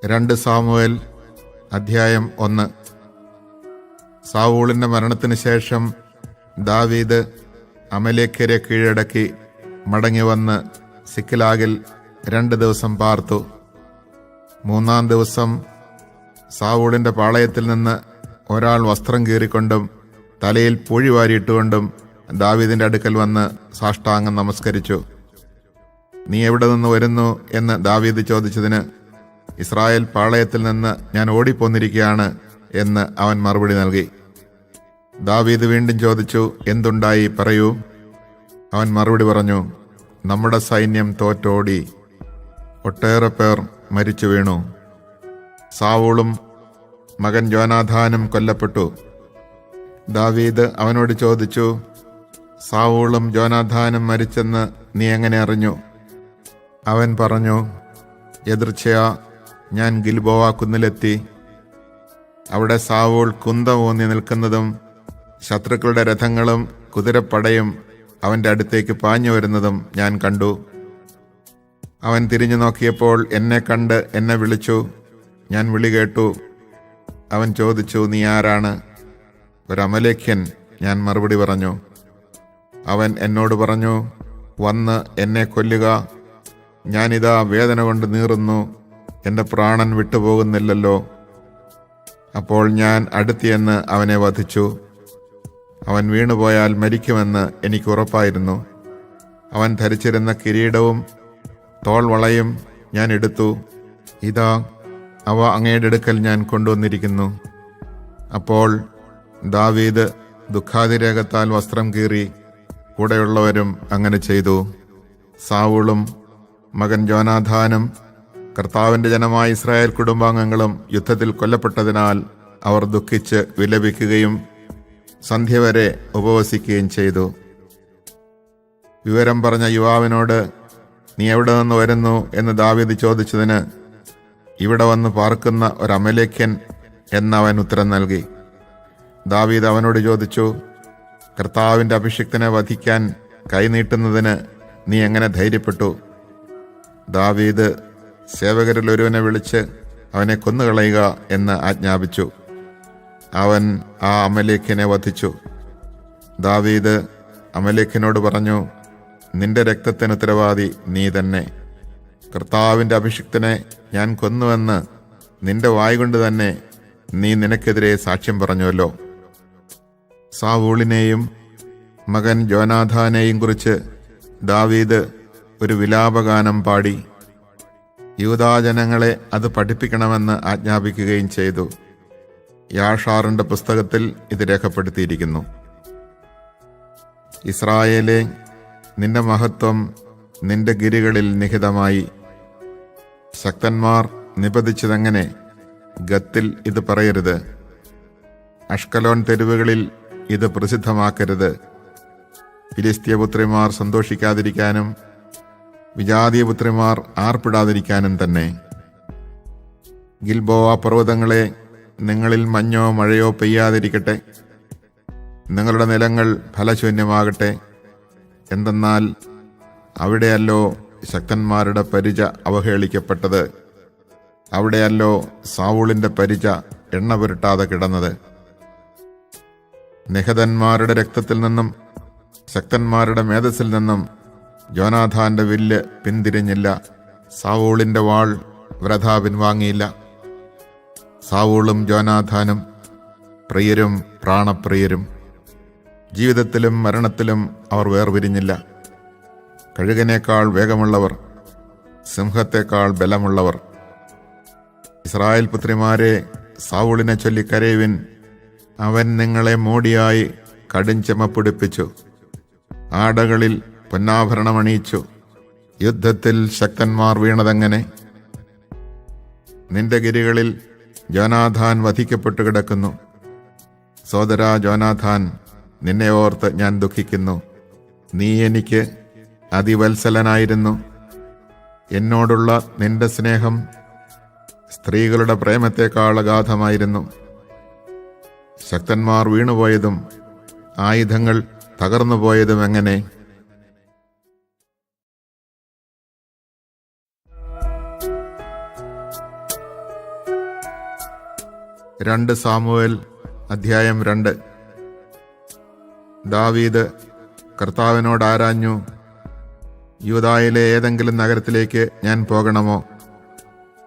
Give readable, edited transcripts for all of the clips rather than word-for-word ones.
2 Samuel അധ്യായം 1. സാവൂളിന്റെ മരണത്തിന് ശേഷം ദാവീദ് അമലേക്യരെ കീഴടക്കി മടങ്ങി വന്ന് സിക്ലാഗിൽ 2 ദിവസം പാർത്തു. 3-ാം ദിവസം സാവൂളിന്റെ പാളയത്തിൽ നിന്ന് ഒരാൾ വസ്ത്രം കീറിക്കൊണ്ടും തലയിൽ പൂഴി വാരിയിട്ടുകൊണ്ടും ദാവീദിന്റെ അടുക്കൽ വന്ന് സാഷ്ടാംഗം നമസ്കരിച്ചു. നീ എവിടെ നിന്ന് വരുന്നു എന്ന് ദാവീദ് ചോദിച്ചതിന്, ഇസ്രായേൽ പാളയത്തിൽ നിന്ന് ഞാൻ ഓടിപ്പോന്നിരിക്കുകയാണ് എന്ന് അവൻ മറുപടി നൽകി. ദാവീദ് വീണ്ടും ചോദിച്ചു, എന്തുണ്ടായി പറയൂ. അവൻ മറുപടി പറഞ്ഞു, നമ്മുടെ സൈന്യം തോറ്റോടി, ഒട്ടേറെ പേർ മരിച്ചു വീണു. സാവൂളും മകൻ യോനാഥാനും കൊല്ലപ്പെട്ടു. ദാവീദ് അവനോട് ചോദിച്ചു, സാവൂളും യോനാഥാനും മരിച്ചെന്ന് നീ എങ്ങനെ അറിഞ്ഞു? അവൻ പറഞ്ഞു, എതിർച്ചയാ ഞാൻ ഗിൽബോവ കുന്നിലെത്തി. അവിടെ സാവൂൾ കുന്തം ഊന്നി നിൽക്കുന്നതും ശത്രുക്കളുടെ രഥങ്ങളും കുതിരപ്പടയും അവന്റെ അടുത്തേക്ക് പാഞ്ഞു വരുന്നതും ഞാൻ കണ്ടു. അവൻ തിരിഞ്ഞു നോക്കിയപ്പോൾ എന്നെ കണ്ട് എന്നെ വിളിച്ചു. ഞാൻ വിളി കേട്ടു. അവൻ ചോദിച്ചു, നീ ആരാണ്? ഒരു അമലേക്യൻ, ഞാൻ മറുപടി പറഞ്ഞു. അവൻ എന്നോട് പറഞ്ഞു, വന്ന് എന്നെ കൊല്ലുക. ഞാനിതാ വേദന കൊണ്ട് നീറുന്നു, എൻ്റെ പ്രാണൻ വിട്ടുപോകുന്നില്ലല്ലോ. അപ്പോൾ ഞാൻ അടുത്തിയെന്ന് അവനെ വധിച്ചു. അവൻ വീണുപോയാൽ മരിക്കുമെന്ന് എനിക്ക് ഉറപ്പായിരുന്നു. അവൻ ധരിച്ചിരുന്ന കിരീടവും തോൾവളയും ഞാൻ എടുത്തു. ഇതാ അവ അങ്ങയുടെ അടുക്കൽ ഞാൻ കൊണ്ടുവന്നിരിക്കുന്നു. അപ്പോൾ ദാവീദ് ദുഃഖാതിരേകത്താൽ വസ്ത്രം കീറി. കൂടെയുള്ളവരും അങ്ങനെ ചെയ്തു. സാവൂളും മകൻ യോനാഥാനും കർത്താവിന്റെ ജനമായ ഇസ്രായേൽ കുടുംബാംഗങ്ങളും യുദ്ധത്തിൽ കൊല്ലപ്പെട്ടതിനാൽ അവർ ദുഃഖിച്ച് വിലപിക്കുകയും സന്ധ്യ വരെ ഉപവസിക്കുകയും ചെയ്തു. വിവരം പറഞ്ഞ യുവാവിനോട്, നീ എവിടെ നിന്ന് വരുന്നു എന്ന് ദാവീദ് ചോദിച്ചതിന്, ഇവിടെ വന്ന് പാർക്കുന്ന ഒരു അമലേക്യൻ എന്നവൻ ഉത്തരം നൽകി. ദാവീദ് അവനോട് ചോദിച്ചു, കർത്താവിന്റെ അഭിഷിക്തനെ വധിക്കാൻ കൈനീട്ടുന്നതിന് നീ എങ്ങനെ ധൈര്യപ്പെട്ടു? ദാവീദ് സേവകരിൽ ഒരുവനെ വിളിച്ച് അവനെ കൊന്നുകളയുക എന്ന് ആജ്ഞാപിച്ചു. അവൻ ആ അമലേക്യനെ വധിച്ചു. ദാവീദ് അമലേക്യനോട് പറഞ്ഞു, നിന്റെ രക്തത്തിന് ഉത്തരവാദി നീ തന്നെ. കർത്താവിന്റെ അഭിഷിക്തനെ ഞാൻ കൊന്നുവെന്ന് നിന്റെ വായ്കൊണ്ട് തന്നെ നീ നിനക്കെതിരെ സാക്ഷ്യം പറഞ്ഞുവല്ലോ. സാവൂളിനെയും മകൻ യോനാഥാനെയും കുറിച്ച് ദാവീദ് ഒരു വിലാപഗാനം പാടി. യൂദാജനങ്ങളെ അത് പഠിപ്പിക്കണമെന്ന് ആജ്ഞാപിക്കുകയും ചെയ്തു. യാഷാറിന്റെ പുസ്തകത്തിൽ ഇത് രേഖപ്പെടുത്തിയിരിക്കുന്നു. ഇസ്രായേലേ, നിന്റെ മഹത്വം നിന്റെ ഗിരികളിൽ നിഹിതമായി. ശക്തന്മാർ നിപതിച്ചതെങ്ങനെ? ഗത്തിൽ ഇത് പറയരുത്. അഷ്കലോൻ തെരുവുകളിൽ ഇത് പ്രസിദ്ധമാക്കരുത്. ഫിലിസ്ത്യപുത്രിമാർ സന്തോഷിക്കാതിരിക്കാനും വിജാതീയപുത്രിമാർ ആർപ്പിടാതിരിക്കാനും തന്നെ. ഗിൽബോവ പർവ്വതങ്ങളെ, നിങ്ങളിൽ മഞ്ഞോ മഴയോ പെയ്യാതിരിക്കട്ടെ. നിങ്ങളുടെ നിലങ്ങൾ ഫലശൂന്യമാകട്ടെ. എന്തെന്നാൽ അവിടെയല്ലോ ശക്തന്മാരുടെ പരിച അവഹേളിക്കപ്പെട്ടത്. അവിടെയല്ലോ സാവൂളിന്റെ പരിച എണ്ണ പുരട്ടാതെ കിടന്നത്. നിഹതന്മാരുടെ രക്തത്തിൽ നിന്നും ശക്തന്മാരുടെ മേധസ്സിൽ നിന്നും യോനാഥാന്റെ വില്ല് പിന്തിരിഞ്ഞില്ല. സാവൂളിന്റെ വാൾ വൃഥാ പിൻവാങ്ങിയില്ല. സാവൂളും യോനാഥാനും പ്രിയരും പ്രാണപ്രിയരും. ജീവിതത്തിലും മരണത്തിലും അവർ വേർപിരിഞ്ഞില്ല. കഴുകനേക്കാൾ വേഗമുള്ളവർ, സിംഹത്തെക്കാൾ ബലമുള്ളവർ. ഇസ്രായേൽ പുത്രിമാരെ, സാവൂളിനെ ചൊല്ലി കരയുവിൻ. അവൻ നിങ്ങളെ മോടിയായി കടും ചെമപ്പിടിപ്പിച്ചു. ആടകളിൽ പൊന്നാഭരണമണിയിച്ചു. യുദ്ധത്തിൽ ശക്തന്മാർ വീണതെങ്ങനെ? നിന്റെ ഗിരികളിൽ യോനാഥാൻ വധിക്കപ്പെട്ടു കിടക്കുന്നു. സോദരാ യോനാഥാൻ, നിന്നെ ഓർത്ത് ഞാൻ ദുഃഖിക്കുന്നു. നീ എനിക്ക് അതിവത്സലനായിരുന്നു. എന്നോടുള്ള നിന്റെ സ്നേഹം സ്ത്രീകളുടെ പ്രേമത്തെക്കാൾ അഗാധമായിരുന്നു. ശക്തന്മാർ വീണുപോയതും ആയുധങ്ങൾ തകർന്നുപോയതും എങ്ങനെ? 2 സാമുവേൽ അധ്യായം 2. ദാവീദ് കർത്താവിനോട് ആരാഞ്ഞു, യൂദായിലെ ഏതെങ്കിലും നഗരത്തിലേക്ക് ഞാൻ പോകണമോ?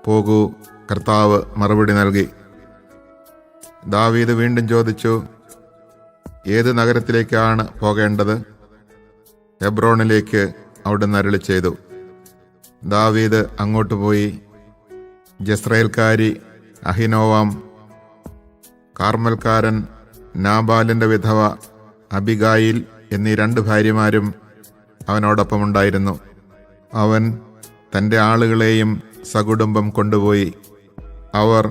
പോകൂ, കർത്താവ് മറുപടി നൽകി. ദാവീദ് വീണ്ടും ചോദിച്ചു, ഏത് നഗരത്തിലേക്കാണ് പോകേണ്ടത്? ഹെബ്രോണിലേക്ക് അവിടുന്ന് അരുളി ചെയ്തു. ദാവീദ് അങ്ങോട്ട് പോയി. ജസ്രയേൽക്കാരി അഹിനോവാം, കാർമൽക്കാരൻ നാബാലിന്റെ വിധവ അബിഗായിൽ എന്നീ 2 ഭാര്യമാരും അവനോടൊപ്പമുണ്ടായിരുന്നു. അവൻ തൻ്റെ ആളുകളെയും സകുടുംബം കൊണ്ടുപോയി. അവർ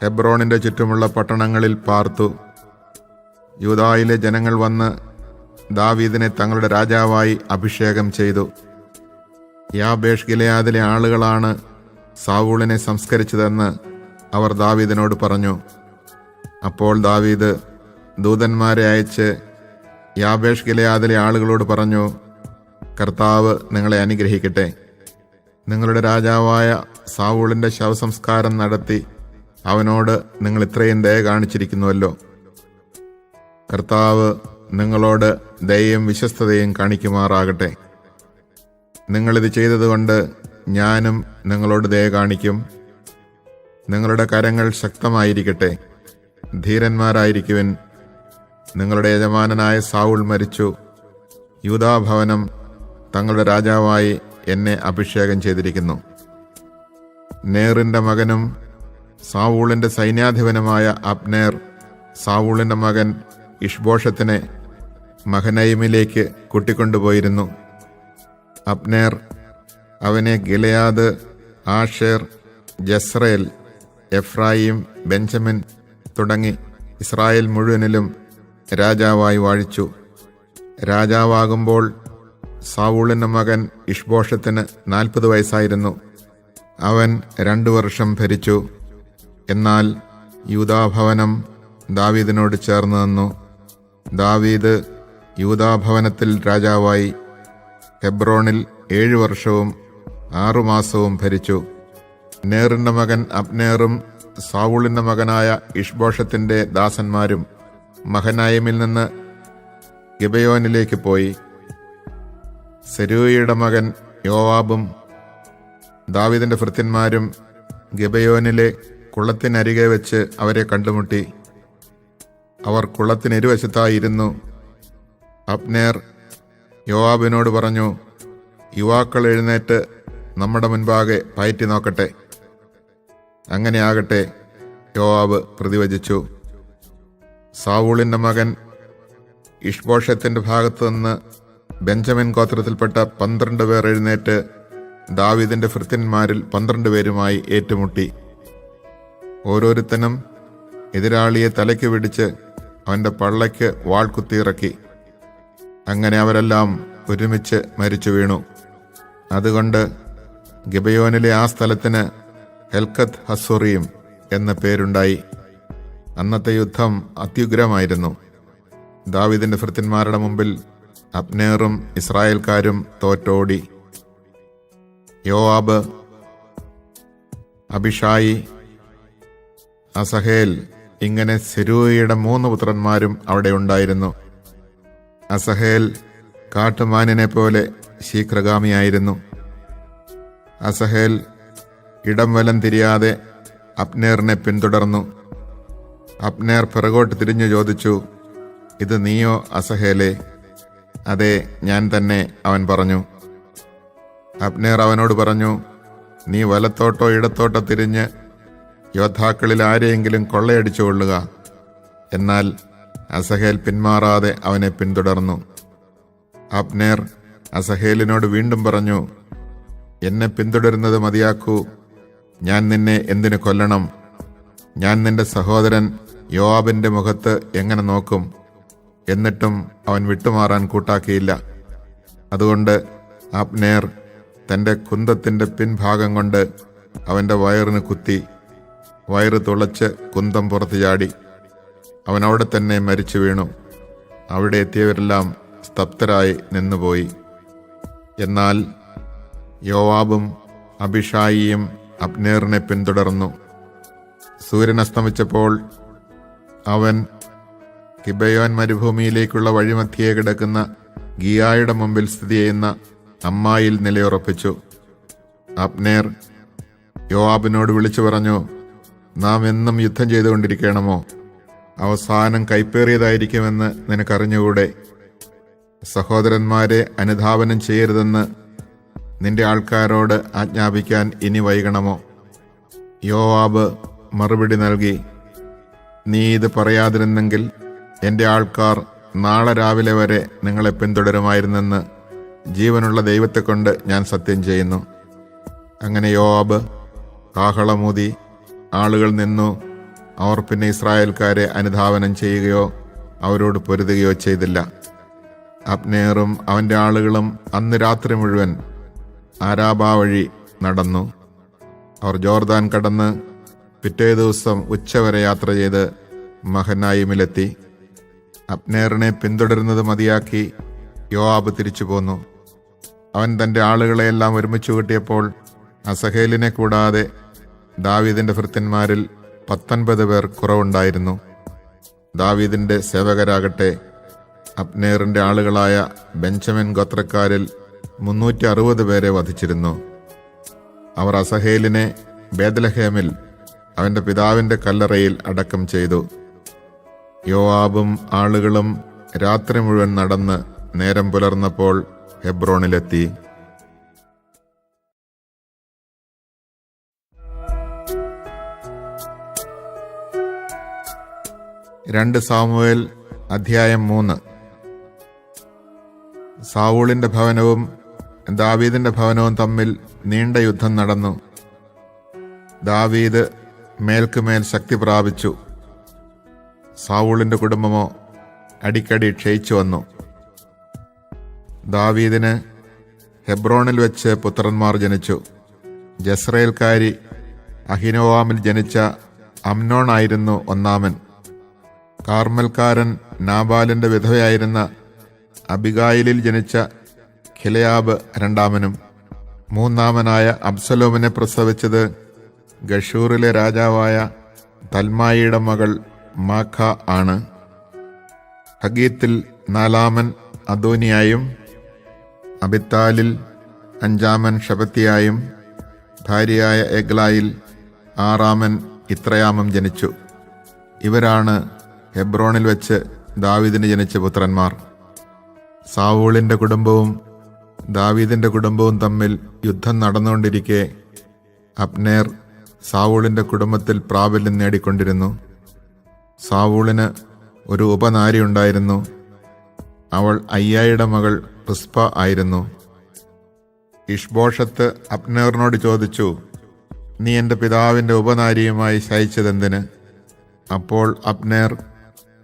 ഹെബ്രോണിന്റെ ചുറ്റുമുള്ള പട്ടണങ്ങളിൽ പാർത്തു. യൂദായിലെ ജനങ്ങൾ വന്ന് ദാവീദിനെ തങ്ങളുടെ രാജാവായി അഭിഷേകം ചെയ്തു. യാബേഷ് ഗിലെയാദിലെ ആളുകളാണ് സാവൂളിനെ സംസ്കരിച്ചതെന്ന് അവർ ദാവീദിനോട് പറഞ്ഞു. അപ്പോൾ ദാവീദ് ദൂതന്മാരെ അയച്ച് യാബേഷ് ഗിലെയാദിലെ ആളുകളോട് പറഞ്ഞു, കർത്താവ് നിങ്ങളെ അനുഗ്രഹിക്കട്ടെ. നിങ്ങളുടെ രാജാവായ സാവൂളിന്റെ ശവസംസ്കാരം നടത്തി അവനോട് നിങ്ങൾ ഇത്രയും ദയ കാണിച്ചിരിക്കുന്നുവല്ലോ. കർത്താവ് നിങ്ങളോട് ദയയും വിശ്വസ്തതയും കാണിക്കുമാറാകട്ടെ. നിങ്ങളിത് ചെയ്തതുകൊണ്ട് ഞാനും നിങ്ങളോട് ദയ കാണിക്കും. നിങ്ങളുടെ കരങ്ങൾ ശക്തമായിരിക്കട്ടെ, ധീരന്മാരായിരിക്കുവിൻ. നിങ്ങളുടെ യജമാനനായ സാവൂൾ മരിച്ചു. യൂദാഭവനം തങ്ങളുടെ രാജാവായി എന്നെ അഭിഷേകം ചെയ്തിരിക്കുന്നു. നേറിന്റെ മകനും സാവൂളിന്റെ സൈന്യാധിപനുമായ അബ്നേർ സാവൂളിന്റെ മകൻ ഇഷ്ബോഷത്തിനെ മഹനയിമിലേക്ക് കൂട്ടിക്കൊണ്ടുപോയിരുന്നു. അബ്നേർ അവനെ ഗിലെയാദ്, ആഷേർ, ജസ്രയേൽ, എഫ്രായിം, ബെഞ്ചമിൻ തുടങ്ങി ഇസ്രായേൽ മുഴുവനിലും രാജാവായി വാഴിച്ചു. രാജാവാകുമ്പോൾ സാവൂളിന്റെ മകൻ ഇഷ്ബോഷത്തിന് 40 വയസ്സായിരുന്നു. അവൻ 2 വർഷം ഭരിച്ചു. എന്നാൽ യൂദാഭവനം ദാവീദിനോട് ചേർന്ന് നിന്നു. ദാവീദ് യൂദാഭവനത്തിൽ രാജാവായി ഹെബ്രോണിൽ 7 വർഷവും 6 മാസവും ഭരിച്ചു. നേറിന്റെ മകൻ അബ്നേറും സാവൂളിന്റെ മകനായ ഇഷ്ബോഷത്തിന്റെ ദാസന്മാരും മഹനായിമിൽ നിന്ന് ഗിബെയോനിലേക്ക് പോയി. സെരൂയയുടെ മകൻ യോവാബും ദാവീദിന്റെ ഭൃത്യന്മാരും ഗിബെയോനിലെ കുളത്തിനരികെ വെച്ച് അവരെ കണ്ടുമുട്ടി. അവർ കുളത്തിനിരുവശത്തായിരുന്നു. അബ്നേർ യോവാബിനോട് പറഞ്ഞു, യുവാക്കൾ എഴുന്നേറ്റ് നമ്മുടെ മുൻപാകെ പയറ്റി നോക്കട്ടെ. അങ്ങനെ ആകട്ടെ, യോവാബ് പ്രതിവചിച്ചു. സാവൂളിന്റെ മകൻ ഇഷ്ബോഷത്തിന്റെ ഭാഗത്തു നിന്ന് ബെഞ്ചമിൻ ഗോത്രത്തിൽപ്പെട്ട 12 പേർ എഴുന്നേറ്റ് ദാവീദിന്റെ ഭൃത്യന്മാരിൽ 12 പേരുമായി ഏറ്റുമുട്ടി. ഓരോരുത്തനും എതിരാളിയെ തലയ്ക്ക് പിടിച്ച് അവന്റെ പള്ളയ്ക്ക് വാൾ കുത്തിയിറക്കി. അങ്ങനെ അവരെല്ലാം ഒരുമിച്ച് മരിച്ചു വീണു. അതുകൊണ്ട് ഗിബെയോനിലെ ആ സ്ഥലത്തിന് ഹെൽക്കത്ത് ഹസ്സോറീം എന്ന പേരുണ്ടായി. അന്നത്തെ യുദ്ധം അത്യുഗ്രമായിരുന്നു. ദാവീദിന്റെ ഭൃത്യന്മാരുടെ മുമ്പിൽ അബ്നേറും ഇസ്രായേൽക്കാരും തോറ്റോടി. യോവാബ്, അബിഷായി, അസഹേൽ ഇങ്ങനെ സെരൂയയുടെ 3 പുത്രന്മാരും അവിടെ ഉണ്ടായിരുന്നു. അസഹേൽ കാട്ടുമാനിനെ പോലെ ശീഘ്രഗാമിയായിരുന്നു. അസഹേൽ ഇടം വലം തിരിയാതെ അബ്നേറിനെ പിന്തുടർന്നു. അബ്നേർ പിറകോട്ട് തിരിഞ്ഞു ചോദിച്ചു, ഇത് നീയോ അസഹേലേ? അതെ, ഞാൻ തന്നെ, അവൻ പറഞ്ഞു. അബ്നേർ അവനോട് പറഞ്ഞു, നീ വലത്തോട്ടോ ഇടത്തോട്ടോ തിരിഞ്ഞ് യോദ്ധാക്കളിൽ ആരെയെങ്കിലും കൊള്ളയടിച്ചു കൊള്ളുക. എന്നാൽ അസഹേൽ പിന്മാറാതെ അവനെ പിന്തുടർന്നു. അബ്നേർ അസഹേലിനോട് വീണ്ടും പറഞ്ഞു, എന്നെ പിന്തുടരുന്നത് മതിയാക്കൂ. ഞാൻ നിന്നെ എന്തിനു കൊല്ലണം? ഞാൻ നിന്റെ സഹോദരൻ യോവാബിന്റെ മുഖത്ത് എങ്ങനെ നോക്കും? എന്നിട്ടും അവൻ വിട്ടുമാറാൻ കൂട്ടാക്കിയില്ല. അതുകൊണ്ട് അബ്നേർ തന്റെ കുന്തത്തിന്റെ പിൻഭാഗം കൊണ്ട് അവന്റെ വയറിന് കുത്തി. വയറ് തുളച്ച് കുന്തം പുറത്തു ചാടി. അവൻ അവിടെ തന്നെ മരിച്ചു വീണു. അവിടെ എത്തിയവരെല്ലാം സ്തബ്ധരായി നിന്നുപോയി. എന്നാൽ യോവാബും അബിഷായിയും അബ്നേറിനെ പിന്തുടർന്നു. സൂര്യൻ അസ്തമിച്ചപ്പോൾ അവൻ ഗിബെയോൻ മരുഭൂമിയിലേക്കുള്ള വഴിമധ്യേ കിടക്കുന്ന ഗിയായുടെ മുമ്പിൽ സ്ഥിതി ചെയ്യുന്ന അമ്മായിൽ നിലയുറപ്പിച്ചു. അബ്നേർ യോവാബിനോട് വിളിച്ചു പറഞ്ഞു, നാം എന്നും യുദ്ധം ചെയ്തുകൊണ്ടിരിക്കണമോ? അവസാനം കൈപ്പേറിയതായിരിക്കുമെന്ന് നിനക്കറിഞ്ഞുകൂടെ? സഹോദരന്മാരെ അനുധാവനം ചെയ്യരുതെന്ന് നിന്റെ ആൾക്കാരോട് ആജ്ഞാപിക്കാൻ ഇനി വൈകണമോ? യോവാബ് മറുപടി നൽകി, നീ ഇത് പറയാതിരുന്നെങ്കിൽ എൻ്റെ ആൾക്കാർ നാളെ രാവിലെ വരെ നിങ്ങളെ പിന്തുടരുമായിരുന്നെന്ന് ജീവനുള്ള ദൈവത്തെക്കൊണ്ട് ഞാൻ സത്യം ചെയ്യുന്നു. അങ്ങനെ യോവാബ് കാഹളമൂതി ആളുകൾ നിന്നു. അവർ പിന്നെ ഇസ്രായേൽക്കാരെ അനുധാവനം ചെയ്യുകയോ അവരോട് പൊരുതുകയോ ചെയ്തില്ല. അബ്നേറും അവൻ്റെ ആളുകളും അന്ന് രാത്രി മുഴുവൻ ആരാബ വഴി നടന്നു. അവർ ജോർദാൻ കടന്ന് പിറ്റേ ദിവസം ഉച്ചവരെ യാത്ര ചെയ്ത് മഹനായിമിലെത്തി. അബ്നേറിനെ പിന്തുടരുന്നത് മതിയാക്കി യോവാബ് തിരിച്ചു പോന്നു. അവൻ തൻ്റെ ആളുകളെയെല്ലാം ഒരുമിച്ച് കൂട്ടിയപ്പോൾ അസഹേലിനെ കൂടാതെ ദാവീദിന്റെ ഭൃത്യന്മാരിൽ 19 പേർ കുറവുണ്ടായിരുന്നു. ദാവീദിന്റെ സേവകരാകട്ടെ അബ്നേറിന്റെ ആളുകളായ ബെഞ്ചമിൻ ഗോത്രക്കാരിൽ 360 പേരെ വധിച്ചിരുന്നു. അവർ അസഹേലിനെ ബേത്ലഹേമിൽ അവന്റെ പിതാവിന്റെ കല്ലറയിൽ അടക്കം ചെയ്തു. യോവാബും ആളുകളും രാത്രി മുഴുവൻ നടന്ന് നേരം പുലർന്നപ്പോൾ ഹെബ്രോണിലെത്തി. 2 സാമുവേൽ അധ്യായം 3. സാവൂളിന്റെ ഭവനവും ദാവീദിന്റെ ഭവനവും തമ്മിൽ നീണ്ട യുദ്ധം നടന്നു. ദാവീദ് മേൽക്കുമേൽ ശക്തി പ്രാപിച്ചു. സാവൂളിന്റെ കുടുംബമോ അടിക്കടി ക്ഷയിച്ചു വന്നു. ദാവീദിന് ഹെബ്രോണിൽ വെച്ച് പുത്രന്മാർ ജനിച്ചു. ജസ്രയേൽക്കാരി അഹിനോവാമിൽ ജനിച്ച അമ്നോണായിരുന്നു ഒന്നാമൻ. കാർമൽക്കാരൻ നാബാലിന്റെ വിധവയായിരുന്ന അബിഗായിലിൽ ജനിച്ച ഖിലയാബ് രണ്ടാമനും. മൂന്നാമനായ അബ്സലോമിനെ പ്രസവിച്ചത് ഗഷൂറിലെ രാജാവായ തൽമായിയുടെ മകൾ മാഖ ആണ്. ഹഗീത്തിൽ 4-ാമൻ അദോനിയായും അബിത്താലിൽ 5-ാമൻ ഷബത്തിയായും ഭാര്യയായ എഗ്ലായിൽ 6-ാമൻ ഇത്രയാമും ജനിച്ചു. ഇവരാണ് ഹെബ്രോണിൽ വെച്ച് ദാവീദിന് ജനിച്ച പുത്രന്മാർ. സാവൂളിന്റെ കുടുംബവും ദാവീദിന്റെ കുടുംബവും തമ്മിൽ യുദ്ധം നടന്നുകൊണ്ടിരിക്കെ അബ്നേർ സാവൂളിന്റെ കുടുംബത്തിൽ പ്രാബല്യം നേടിക്കൊണ്ടിരുന്നു. സാവൂളിന് ഒരു ഉപനാരി ഉണ്ടായിരുന്നു. അവൾ അയ്യായുടെ മകൾ റിസ്പ ആയിരുന്നു. ഇഷ്ബോഷത്ത് അബ്നേറിനോട് ചോദിച്ചു, നീ എൻ്റെ പിതാവിൻ്റെ ഉപനാരിയുമായി ശയിച്ചതെന്തിന്? അപ്പോൾ അബ്നേർ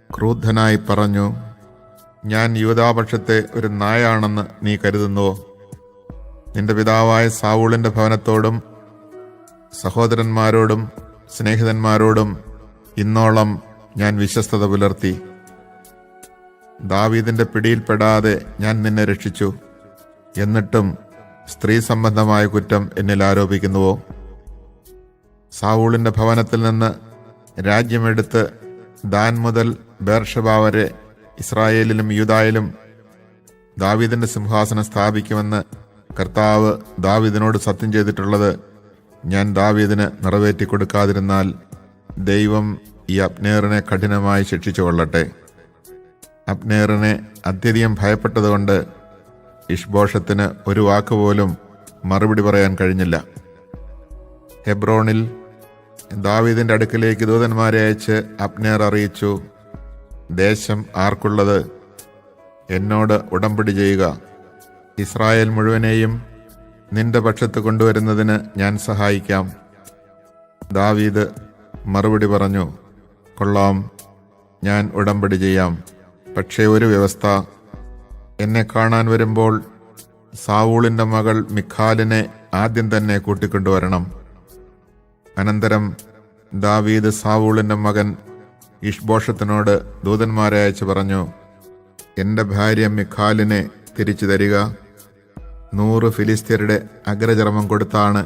ക്രൂദ്ധനായി പറഞ്ഞു, ഞാൻ യൂദാപക്ഷത്തെ ഒരു നായാണെന്ന് നീ കരുതുന്നുവോ? നിന്റെ പിതാവായ സാവൂളിന്റെ ഭവനത്തോടും സഹോദരന്മാരോടും സ്നേഹിതന്മാരോടും ഇന്നോളം ഞാൻ വിശ്വസ്തത പുലർത്തി. ദാവീദിന്റെ പിടിയിൽപ്പെടാതെ ഞാൻ നിന്നെ രക്ഷിച്ചു. എന്നിട്ടും സ്ത്രീ സംബന്ധമായ കുറ്റം എന്നിൽ ആരോപിക്കുന്നുവോ? സാവൂളിന്റെ ഭവനത്തിൽ നിന്ന് രാജ്യമെടുത്ത് ദാൻ മുതൽ ബേർഷബ വരെ ഇസ്രായേലിലും യൂദായിലും ദാവീദിന്റെ സിംഹാസനം സ്ഥാപിക്കുമെന്ന് കർത്താവ് ദാവീദിനോട് സത്യം ചെയ്തിട്ടുള്ളത് ഞാൻ ദാവീദിന് നിറവേറ്റി കൊടുക്കാതിരുന്നാൽ ദൈവം ഈ അബ്നേറിനെ കഠിനമായി ശിക്ഷിച്ചു കൊള്ളട്ടെ. അബ്നേറിനെ അത്യധികം ഭയപ്പെട്ടതുകൊണ്ട് ഇഷ്ബോഷത്തിന് ഒരു വാക്കുപോലും മറുപടി പറയാൻ കഴിഞ്ഞില്ല. ഹെബ്രോണിൽ ദാവീദിന്റെ അടുക്കലേക്ക് ദൂതന്മാരെ അയച്ച് അബ്നേർ അറിയിച്ചു, ദേശം ആർക്കുള്ളത്? എന്നോട് ഉടമ്പടി ചെയ്യുക. ഇസ്രായേൽ മുഴുവനെയും നിന്റെ പക്ഷത്ത് കൊണ്ടുവരുന്നതിന് ഞാൻ സഹായിക്കാം. ദാവീദ് മറുപടി പറഞ്ഞു, കൊള്ളാം, ഞാൻ ഉടമ്പടി ചെയ്യാം. പക്ഷേ ഒരു വ്യവസ്ഥ, എന്നെ കാണാൻ വരുമ്പോൾ സാവൂളിന്റെ മകൾ മിഖാലിനെ ആദ്യം തന്നെ കൂട്ടിക്കൊണ്ടുവരണം. അനന്തരം ദാവീദ് സാവൂളിന്റെ മകൻ ഇഷ്ബോഷത്തിനോട് ദൂതന്മാരെ അയച്ചു പറഞ്ഞു, എൻ്റെ ഭാര്യ മിഖാലിനെ തിരിച്ചു തരിക. 100 ഫിലിസ്ത്യരുടെ അഗ്രചർമ്മം കൊടുത്താണ്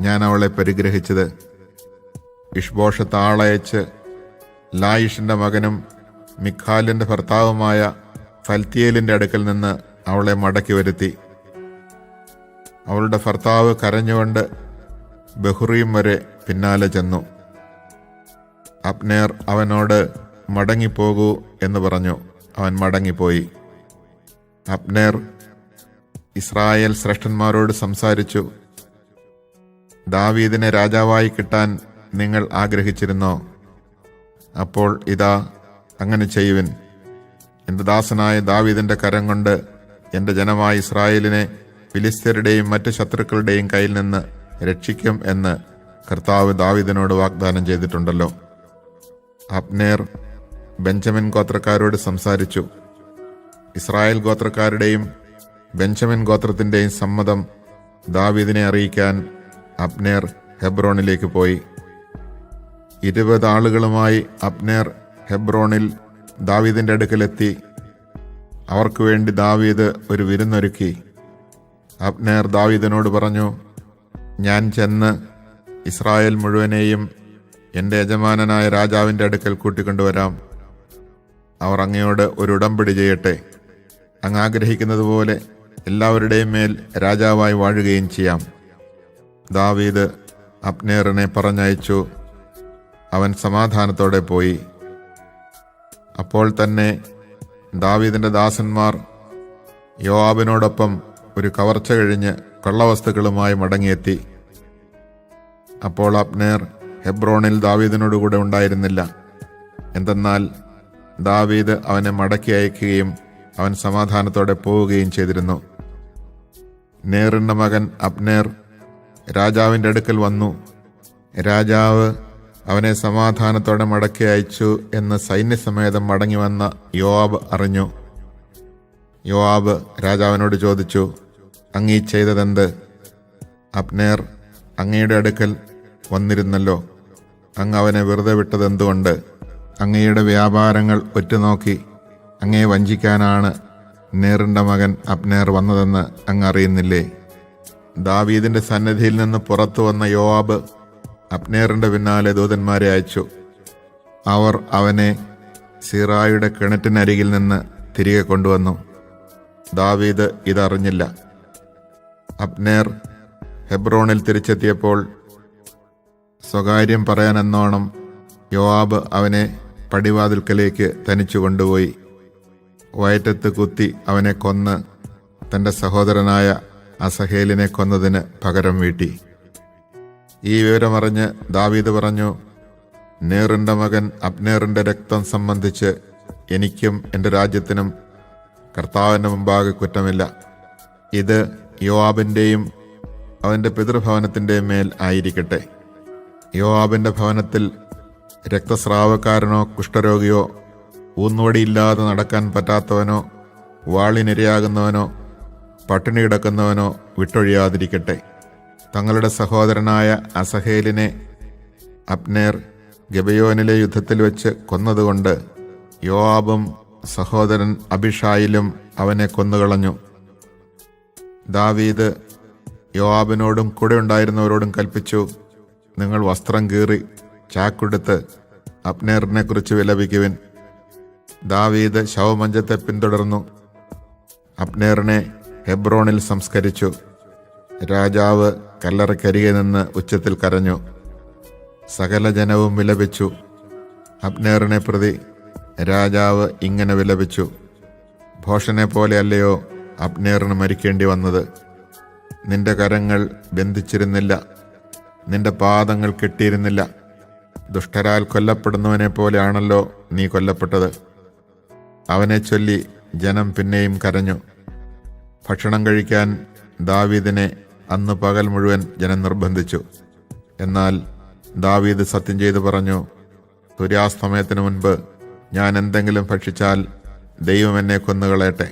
ഞാൻ അവളെ പരിഗ്രഹിച്ചത്. ഇഷ്ബോഷത്ത് ആളയച്ച് ലായിഷിന്റെ മകനും മിഖാലിന്റെ ഭർത്താവുമായ ഫൽത്തിയേലിന്റെ അടുക്കൽ നിന്ന് അവളെ മടക്കി വരുത്തി. അവളുടെ ഭർത്താവ് കരഞ്ഞുകൊണ്ട് ബഹുറീം വരെ പിന്നാലെ ചെന്നു. അബ്നേർ അവനോട് മടങ്ങിപ്പോകൂ എന്ന് പറഞ്ഞു. അവൻ മടങ്ങിപ്പോയി. അബ്നേർ ഇസ്രായേൽ ശ്രേഷ്ഠന്മാരോട് സംസാരിച്ചു. ദാവീദിനെ രാജാവായി കിട്ടാൻ നിങ്ങൾ ആഗ്രഹിച്ചിരുന്നോ? അപ്പോൾ ഇതാ, അങ്ങനെ ചെയ്യുവിൻ. എൻ്റെ ദാസനായ ദാവീദിന്റെ കരം കൊണ്ട് എൻ്റെ ജനമായ ഇസ്രായേലിനെ ഫിലിസ്ത്യരുടെയും മറ്റ് ശത്രുക്കളുടെയും കയ്യിൽ നിന്ന് രക്ഷിക്കും എന്ന് കർത്താവ് ദാവീദിനോട് വാഗ്ദാനം ചെയ്തിട്ടുണ്ടല്ലോ. അബ്നേർ ബെഞ്ചമിൻ ഗോത്രക്കാരോട് സംസാരിച്ചു. ഇസ്രായേൽ ഗോത്രക്കാരുടെയും ബെഞ്ചമിൻ ഗോത്രത്തിന്റെയും സമ്മതം ദാവീദിനെ അറിയിക്കാൻ അബ്നേർ ഹെബ്രോണിലേക്ക് പോയി. 20 ആളുകളുമായി അബ്നേർ ഹെബ്രോണിൽ ദാവീദിന്റെ അടുക്കലെത്തി. അവർക്ക് വേണ്ടി ദാവീദ് ഒരു വിരുന്നൊരുക്കി. അബ്നേർ ദാവീദിനോട് പറഞ്ഞു, ഞാൻ ചെന്ന് ഇസ്രായേൽ മുഴുവനെയും എൻ്റെ യജമാനനായ രാജാവിൻ്റെ അടുക്കൽ കൂട്ടിക്കൊണ്ടുവരാം. അവർ അങ്ങയോട് ഒരു ഉടമ്പടി ചെയ്യട്ടെ. അങ്ങ് ആഗ്രഹിക്കുന്നത് പോലെ എല്ലാവരുടെയും മേൽ രാജാവായി വാഴുകയും ചെയ്യാം. ദാവീദ് അബ്നേറിനെ പറഞ്ഞയച്ചു. അവൻ സമാധാനത്തോടെ പോയി. അപ്പോൾ തന്നെ ദാവീദിന്റെ ദാസന്മാർ യോവാബിനോടൊപ്പം ഒരു കവർച്ച കഴിഞ്ഞ് കൊള്ളവസ്തുക്കളുമായി മടങ്ങിയെത്തി. അപ്പോൾ അബ്നേർ ഹെബ്രോണിൽ ദാവീദിനോടുകൂടെ ഉണ്ടായിരുന്നില്ല. എന്തെന്നാൽ ദാവീദ് അവനെ മടക്കി അയക്കുകയും അവൻ സമാധാനത്തോടെ പോവുകയും ചെയ്തിരുന്നു. നേറിന്റെ മകൻ അബ്നേർ രാജാവിൻ്റെ അടുക്കൽ വന്നു. രാജാവ് അവനെ സമാധാനത്തോടെ മടക്കി അയച്ചു എന്ന് സൈന്യസമേതം മടങ്ങി വന്ന യോവാബ് അറിഞ്ഞു. യോവാബ് രാജാവിനോട് ചോദിച്ചു, അങ്ങീ ചെയ്തതെന്ത്? അബ്നേർ അങ്ങയുടെ അടുക്കൽ വന്നിരുന്നല്ലോ. അങ്ങ് അവനെ വെറുതെ വിട്ടതെന്തുകൊണ്ട്? അങ്ങയുടെ വ്യാപാരങ്ങൾ ഒറ്റുനോക്കി അങ്ങയെ വഞ്ചിക്കാനാണ് നേറിന്റെ മകൻ അബ്നേർ വന്നതെന്ന് അങ്ങ് അറിയുന്നില്ലേ? ദാവീദിന്റെ സന്നിധിയിൽ നിന്ന് പുറത്തു വന്ന യോവാബ് അബ്നേറിന്റെ പിന്നാലെ ദൂതന്മാരെ അയച്ചു. അവർ അവനെ സീറായുടെ കിണറ്റിനരികിൽ നിന്ന് തിരികെ കൊണ്ടുവന്നു. ദാവീദ് ഇതറിഞ്ഞില്ല. അബ്നേർ ഹെബ്രോണിൽ തിരിച്ചെത്തിയപ്പോൾ സ്വകാര്യം പറയാനെന്നോണം യോവാബ് അവനെ പടിവാതിൽക്കലേക്ക് തനിച്ചു കൊണ്ടുപോയി. വയറ്റത്ത് കുത്തി അവനെ കൊന്ന് തന്റെ സഹോദരനായ അസഹേലിനെ കൊന്നതിന് പകരം വീട്ടി. ഈ വിവരമറിഞ്ഞ് ദാവീദ് പറഞ്ഞു, നേറിന്റെ മകൻ അബ്നേറിന്റെ രക്തം സംബന്ധിച്ച് എനിക്കും എൻ്റെ രാജ്യത്തിനും കർത്താവിന്റെ മുമ്പാകെ കുറ്റമില്ല. ഇത് യോവാബിന്റെയും അവന്റെ പിതൃഭവനത്തിന്റെയും മേൽ ആയിരിക്കട്ടെ. യോവാബിന്റെ ഭവനത്തിൽ രക്തസ്രാവക്കാരനോ കുഷ്ഠരോഗിയോ ഊന്നുവടിയില്ലാതെ നടക്കാൻ പറ്റാത്തവനോ വാളിനിരയാകുന്നവനോ പട്ടിണി കിടക്കുന്നവനോ വിട്ടൊഴിയാതിരിക്കട്ടെ. തങ്ങളുടെ സഹോദരനായ അസഹേലിനെ അബ്നേർ ഗെബയോനിലെ യുദ്ധത്തിൽ വെച്ച് കൊന്നതുകൊണ്ട് യോവാബും സഹോദരൻ അബിഷായിലും അവനെ കൊന്നുകളഞ്ഞു. ദാവീദ് യോവാബിനോടും കൂടെ ഉണ്ടായിരുന്നവരോടും കൽപ്പിച്ചു, നിങ്ങൾ വസ്ത്രം കീറി ചാക്കുടുത്ത് അബ്നേറിനെ കുറിച്ച് വിലപിക്കുവിൻ. ദാവീദ് ശവമഞ്ചത്തെ പിന്തുടർന്നു. അബ്നേറിനെ ഹെബ്രോണിൽ സംസ്കരിച്ചു. രാജാവ് കല്ലറക്കരികെ നിന്ന് ഉച്ചത്തിൽ കരഞ്ഞു. സകല ജനവും വിലപിച്ചു. അബ്നേറിനെ പ്രതി രാജാവ് ഇങ്ങനെ വിലപിച്ചു, ഭോഷനെ പോലെയല്ലയോ അബ്നേറിന് മരിക്കേണ്ടി വന്നത്? നിന്റെ കരങ്ങൾ ബന്ധിച്ചിരുന്നില്ല, നിന്റെ പാദങ്ങൾ കെട്ടിയിരുന്നില്ല. ദുഷ്ടരാൽ കൊല്ലപ്പെടുന്നവനെ പോലെയാണല്ലോ നീ കൊല്ലപ്പെട്ടത്. അവനെ ചൊല്ലി ജനം പിന്നെയും കരഞ്ഞു. ഭക്ഷണം കഴിക്കാൻ ദാവീദിനെ അന്ന് പകൽ മുഴുവൻ ജനം നിർബന്ധിച്ചു. എന്നാൽ ദാവീദ് സത്യം ചെയ്തു പറഞ്ഞു, സൂര്യാസ്തമയത്തിനു മുൻപ് ഞാൻ എന്തെങ്കിലും ഭക്ഷിച്ചാൽ ദൈവം എന്നെ കൊന്നുകളയട്ടെ.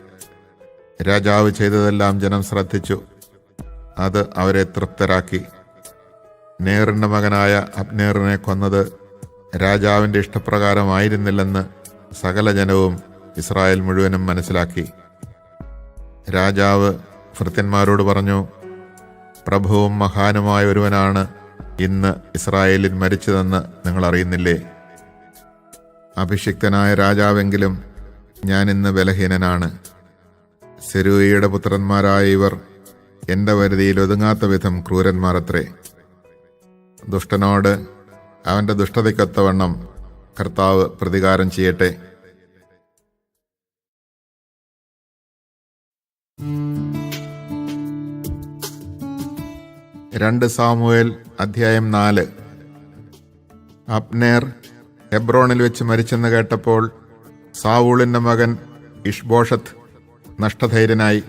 രാജാവ് ചെയ്തതെല്ലാം ജനം ശ്രദ്ധിച്ചു. അത് അവരെ തൃപ്തരാക്കി. നേറിന്റെ മകനായ അബ്നേറിനെ കൊന്നത് രാജാവിന്റെ ഇഷ്ടപ്രകാരമായിരുന്നില്ലെന്ന് സകല ജനവും ഇസ്രായേൽ മുഴുവനും മനസ്സിലാക്കി. രാജാവ് ഭൃത്യന്മാരോട് പറഞ്ഞു, പ്രഭുവും മഹാനുമായ ഒരുവനാണ് ഇന്ന് ഇസ്രായേലിൽ മരിച്ചതെന്ന് നിങ്ങൾ അറിയുന്നില്ലേ? അഭിഷിക്തനായ രാജാവെങ്കിലും ഞാൻ ഇന്ന് ബലഹീനനാണ്. സെരൂയയുടെ പുത്രന്മാരായ ഇവർ എൻ്റെ വരുതിയിൽ ഒതുങ്ങാത്ത വിധം ക്രൂരന്മാരത്രേ. ദുഷ്ടനോട് അവൻ്റെ ദുഷ്ടതയ്ക്കൊത്തവണ്ണം കർത്താവ് പ്രതികാരം ചെയ്യട്ടെ. രണ്ട് സാമുവേൽ അധ്യായം 4. അബ്നേർ ഹെബ്രോണിൽ വെച്ച് മരിച്ചെന്ന് കേട്ടപ്പോൾ സാവൂളിൻ്റെ മകൻ ഇഷ്ബോഷത്ത് നഷ്ടധൈര്യനായി.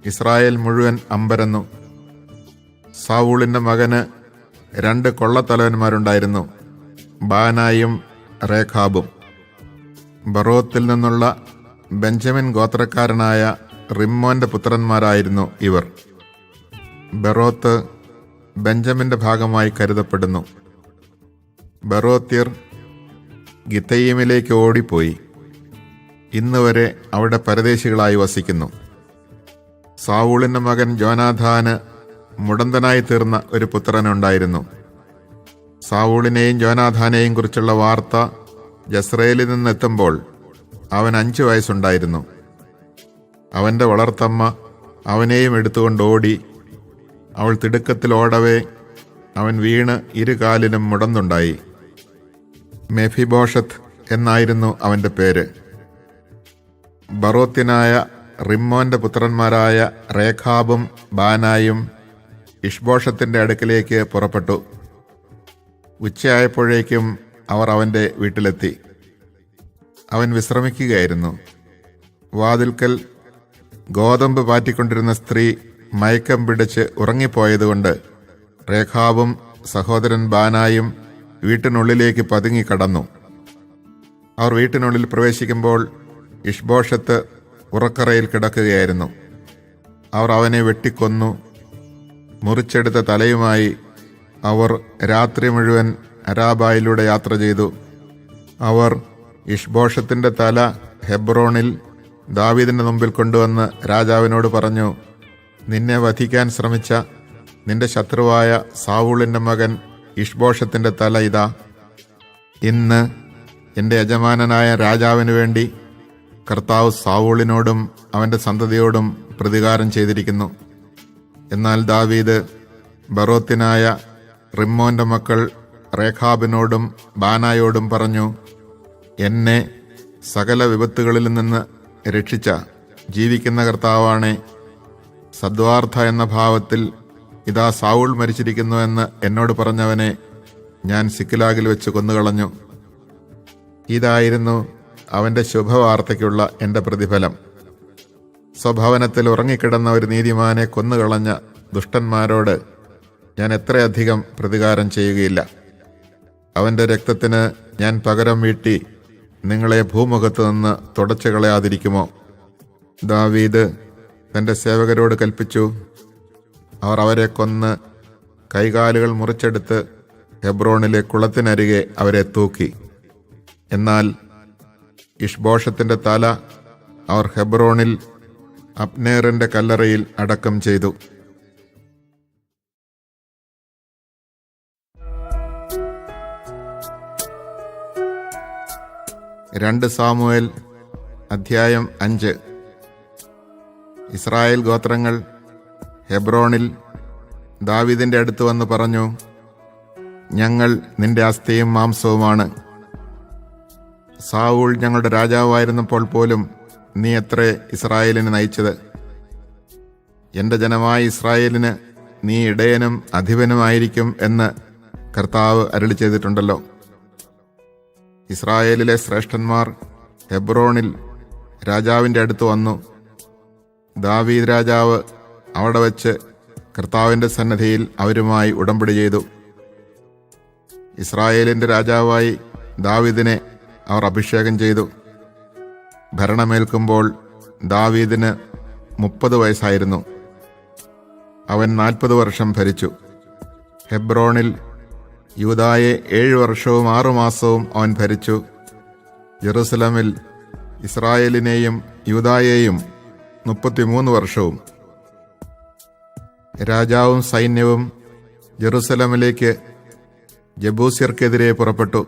ഇസ്രായേൽ മുഴുവൻ അമ്പരന്നു. സാവൂളിൻ്റെ മകന് 2 കൊള്ളത്തലവന്മാരുണ്ടായിരുന്നു, ബാനായും റേഖാബും. ബറോത്തിൽ നിന്നുള്ള ബെഞ്ചമിൻ ഗോത്രക്കാരനായ റിമ്മോന്റെ പുത്രന്മാരായിരുന്നു ഇവർ. ബറോത്ത് ബെഞ്ചമിന്റെ ഭാഗമായി കരുതപ്പെടുന്നു. ബറോത്യർ ഗിത്തയീമിലേക്ക് ഓടിപ്പോയി ഇന്ന് വരെ അവിടെ പരദേശികളായി വസിക്കുന്നു. സാവൂളിന്റെ മകൻ ജോനാഥാന് മുടന്തനായി തീർന്ന ഒരു പുത്രനുണ്ടായിരുന്നു. സാവൂളിനെയും ജോനാഥാനെയും കുറിച്ചുള്ള വാർത്ത ജസ്രയേലിൽ നിന്നെത്തുമ്പോൾ അവൻ 5 വയസ്സുണ്ടായിരുന്നു. അവൻ്റെ വളർത്തമ്മ അവനെയും എടുത്തുകൊണ്ട് ഓടി. അവൾ തിടുക്കത്തിൽ ഓടവേ അവൻ വീണ് 2 കാലിലും മുടന്തുണ്ടായി. മെഫിബോഷത്ത് എന്നായിരുന്നു അവൻ്റെ പേര്. ബറോത്യനായ റിമ്മോന്റെ പുത്രന്മാരായ റേഖാബും ബാനായും ഇഷ്ബോഷത്തിന്റെ അടുക്കിലേക്ക് പുറപ്പെട്ടു. ഉച്ചയായപ്പോഴേക്കും അവർ അവൻ്റെ വീട്ടിലെത്തി. അവൻ വിശ്രമിക്കുകയായിരുന്നു. വാതിൽക്കൽ ഗോതമ്പ് പാറ്റിക്കൊണ്ടിരുന്ന സ്ത്രീ മയക്കം പിടിച്ച് ഉറങ്ങിപ്പോയതുകൊണ്ട് റേഖാബും സഹോദരൻ ബാനായും വീട്ടിനുള്ളിലേക്ക് പതുങ്ങിക്കടന്നു. അവർ വീട്ടിനുള്ളിൽ പ്രവേശിക്കുമ്പോൾ ഇഷ്ബോഷത്ത് ഉറക്കറയിൽ കിടക്കുകയായിരുന്നു. അവർ അവനെ വെട്ടിക്കൊന്നു. മുറിച്ചെടുത്ത തലയുമായി അവർ രാത്രി മുഴുവൻ അരാബായിലൂടെ യാത്ര ചെയ്തു. അവർ ഇഷ്ബോഷത്തിന്റെ തല ഹെബ്രോണിൽ ദാവീദിന്റെ മുമ്പിൽ കൊണ്ടുവന്ന് രാജാവിനോട് പറഞ്ഞു, നിന്നെ വധിക്കാൻ ശ്രമിച്ച നിന്റെ ശത്രുവായ സാവൂളിന്റെ മകൻ ഇഷ്ബോഷത്തിന്റെ തല ഇതാ. ഇന്ന് എൻ്റെ യജമാനനായ രാജാവിന് വേണ്ടി കർത്താവ് സാവൂളിനോടും അവൻ്റെ സന്തതിയോടും പ്രതികാരം ചെയ്തിരിക്കുന്നു. എന്നാൽ ദാവീദ് ബറോത്തിനായ റിമ്മോന്റെ മക്കൾ റേഖാബിനോടും ബാനായോടും പറഞ്ഞു, എന്നെ സകല വിപത്തുകളിൽ നിന്ന് രക്ഷിച്ച ജീവിക്കുന്ന കർത്താവാണേ, സദ്വാർത്ഥ എന്ന ഭാവത്തിൽ ഇതാ സാവൂൾ മരിച്ചിരിക്കുന്നു എന്ന് എന്നോട് പറഞ്ഞവനെ ഞാൻ സിക്ലാഗിൽ വെച്ച് കൊന്നുകളഞ്ഞു. ഇതായിരുന്നു അവൻ്റെ ശുഭവാർത്തയ്ക്കുള്ള എൻ്റെ പ്രതിഫലം. സ്വഭവനത്തിൽ ഉറങ്ങിക്കിടന്ന ഒരു നീതിമാനെ കൊന്നുകളഞ്ഞ ദുഷ്ടന്മാരോട് ഞാൻ എത്രയധികം പ്രതികാരം ചെയ്യുകയില്ല. അവൻ്റെ രക്തത്തിന് ഞാൻ പകരം വീട്ടി നിങ്ങളെ ഭൂമുഖത്ത് നിന്ന് തുടച്ചു കളയാതിരിക്കുമോ? ദാവീദ് തൻ്റെ സേവകരോട് കൽപ്പിച്ചു. അവർ അവരെ കൊന്ന് കൈകാലുകൾ മുറിച്ചെടുത്ത് ഹെബ്രോണിലെ കുളത്തിനരികെ അവരെ തൂക്കി. എന്നാൽ ഇഷ്ബോഷത്തിന്റെ തല അവർ ഹെബ്രോണിൽ അബ്നേറിന്റെ കല്ലറയിൽ അടക്കം ചെയ്തു. രണ്ട് സാമുവേൽ അധ്യായം 5. ഇസ്രായേൽ ഗോത്രങ്ങൾ ഹെബ്രോണിൽ ദാവീദിന്റെ അടുത്ത് വന്ന് പറഞ്ഞു, ഞങ്ങൾ നിന്റെ അസ്ഥിയും മാംസവുമാണ്. സാവൂൾ ഞങ്ങളുടെ രാജാവായിരുന്നപ്പോൾ പോലും നീ എത്രേ ഇസ്രായേലിനെ നയിച്ചത്. എൻ്റെ ജനമായ ഇസ്രായേലിന് നീ ഇടയനും അധിപനുമായിരിക്കും എന്ന് കർത്താവ് അരുളി ചെയ്തിട്ടുണ്ടല്ലോ. ഇസ്രായേലിലെ ശ്രേഷ്ഠന്മാർ ഹെബ്രോണിൽ രാജാവിൻ്റെ അടുത്ത് വന്നു. ദാവീദ് രാജാവ് അവിടെ വച്ച് കർത്താവിൻ്റെ സന്നിധിയിൽ അവരുമായി ഉടമ്പടി ചെയ്തു. ഇസ്രായേലിൻ്റെ രാജാവായി ദാവീദിനെ അവർ അഭിഷേകം ചെയ്തു. ഭരണമേൽക്കുമ്പോൾ ദാവീദിന് 30 വയസ്സായിരുന്നു. അവൻ 40 വർഷം ഭരിച്ചു. ഹെബ്രോണിൽ യൂദായെ 7 വർഷവും 6 മാസവും അവൻ ഭരിച്ചു. ജെറുസലമിൽ ഇസ്രായേലിനെയും യൂദായെയും 33 വർഷവും. രാജാവും സൈന്യവും ജെറുസലമിലേക്ക് ജബൂസ്യർക്കെതിരെ പുറപ്പെട്ടു.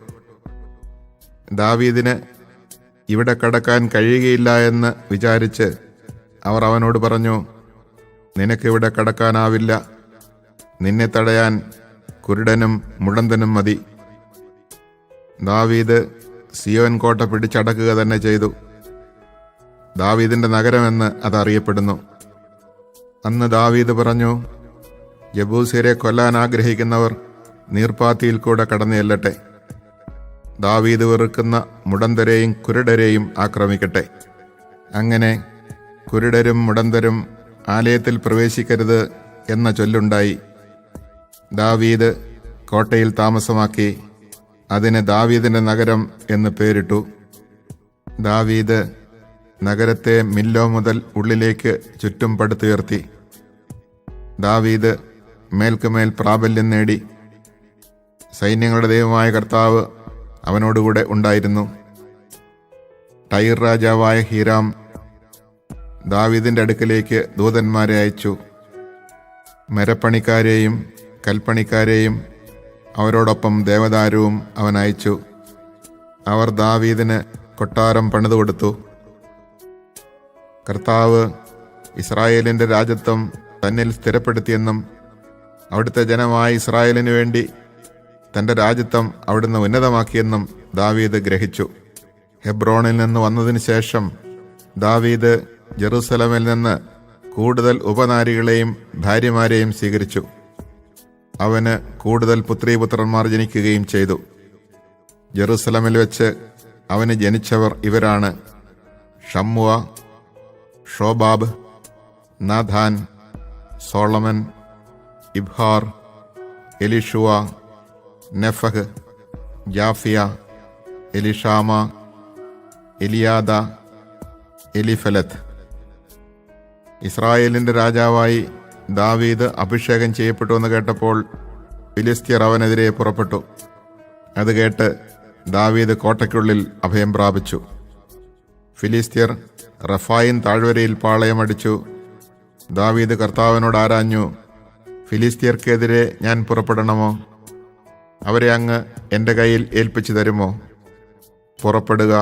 ദാവീദിന് ഇവിടെ കടക്കാൻ കഴിയുകയില്ല എന്ന് വിചാരിച്ച് അവർ അവനോട് പറഞ്ഞു, നിനക്കിവിടെ കടക്കാനാവില്ല. നിന്നെ തടയാൻ കുരുടനും മുടന്തനും മതി. ദാവീദ് സിയോൻ കോട്ട പിടിച്ചടക്കുക തന്നെ ചെയ്തു. ദാവീദിന്റെ നഗരമെന്ന് അതറിയപ്പെടുന്നു. അന്ന് ദാവീദ് പറഞ്ഞു, യെബൂസ്യരെ കൊല്ലാൻ ആഗ്രഹിക്കുന്നവർ നീർപ്പാത്തിയിൽ കൂടെ കടന്നു ചെല്ലട്ടെ. ദാവീദ് വെറുക്കുന്ന മുടന്തരെയും കുരുടരെയും ആക്രമിക്കട്ടെ. അങ്ങനെ കുരുടരും മുടന്തരും ആലയത്തിൽ പ്രവേശിക്കരുത് എന്ന ചൊല്ലുണ്ടായി. ദാവീദ് കോട്ടയിൽ താമസമാക്കി. അതിന് ദാവീദിന്റെ നഗരം എന്ന് പേരിട്ടു. ദാവീദ് നഗരത്തെ മില്ലോ മുതൽ ഉള്ളിലേക്ക് ചുറ്റും പടുത്തുയർത്തി. ദാവീദ് മേൽക്കുമേൽ പ്രാബല്യം നേടി. സൈന്യങ്ങളുടെ ദൈവമായ കർത്താവ് അവനോടുകൂടെ ഉണ്ടായിരുന്നു. ടൈർ രാജാവായ ഹീരാം ദാവീദിന്റെ അടുക്കലേക്ക് ദൂതന്മാരെ അയച്ചു. മരപ്പണിക്കാരെയും കൽപ്പണിക്കാരെയും അവരോടൊപ്പം ദേവദാരുവും അവൻ അയച്ചു. അവർ ദാവീദിന് കൊട്ടാരം പണിതുകൊടുത്തു. കർത്താവ് ഇസ്രായേലിന്റെ രാജത്വം തന്നിൽ സ്ഥിരപ്പെടുത്തിയെന്നും അവിടുത്തെ ജനമായ ഇസ്രായേലിനു വേണ്ടി തന്റെ രാജത്വം അവിടുന്ന് ഉന്നതമാക്കിയെന്നും ദാവീദ് ഗ്രഹിച്ചു. ഹെബ്രോണിൽ നിന്ന് വന്നതിന് ശേഷം ദാവീദ് ജെറുസലമിൽ നിന്ന് കൂടുതൽ ഉപനാരികളെയും ഭാര്യമാരെയും സ്വീകരിച്ചു. അവന് കൂടുതൽ പുത്രീപുത്രന്മാർ ജനിക്കുകയും ചെയ്തു. ജെറുസലമിൽ വെച്ച് അവന് ജനിച്ചവർ ഇവരാണ്: ഷമ്മുവ, ഷോബാബ്, നാഥാൻ, സോളമൻ, ഇബ്ഹാർ, എലിഷുവ, നെഫഹ്, ജാഫിയ, എലിഷാമ, എലിയാദ, എലിഫലത്ത്. ഇസ്രായേലിന്റെ രാജാവായി ദാവീദ് അഭിഷേകം ചെയ്യപ്പെട്ടുവെന്ന് കേട്ടപ്പോൾ ഫിലിസ്ത്യർ അവനെതിരെ പുറപ്പെട്ടു. അത് കേട്ട് ദാവീദ് കോട്ടയ്ക്കുള്ളിൽ അഭയം പ്രാപിച്ചു. ഫിലിസ്ത്യർ റഫായിൻ താഴ്വരയിൽ പാളയമടിച്ചു. ദാവീദ് കർത്താവിനോട് ആരാഞ്ഞു, ഫിലിസ്ത്യർക്കെതിരെ ഞാൻ പുറപ്പെടണമോ? അവരെ അങ്ങ് എൻ്റെ കയ്യിൽ ഏൽപ്പിച്ചു തരുമോ? പുറപ്പെടുക,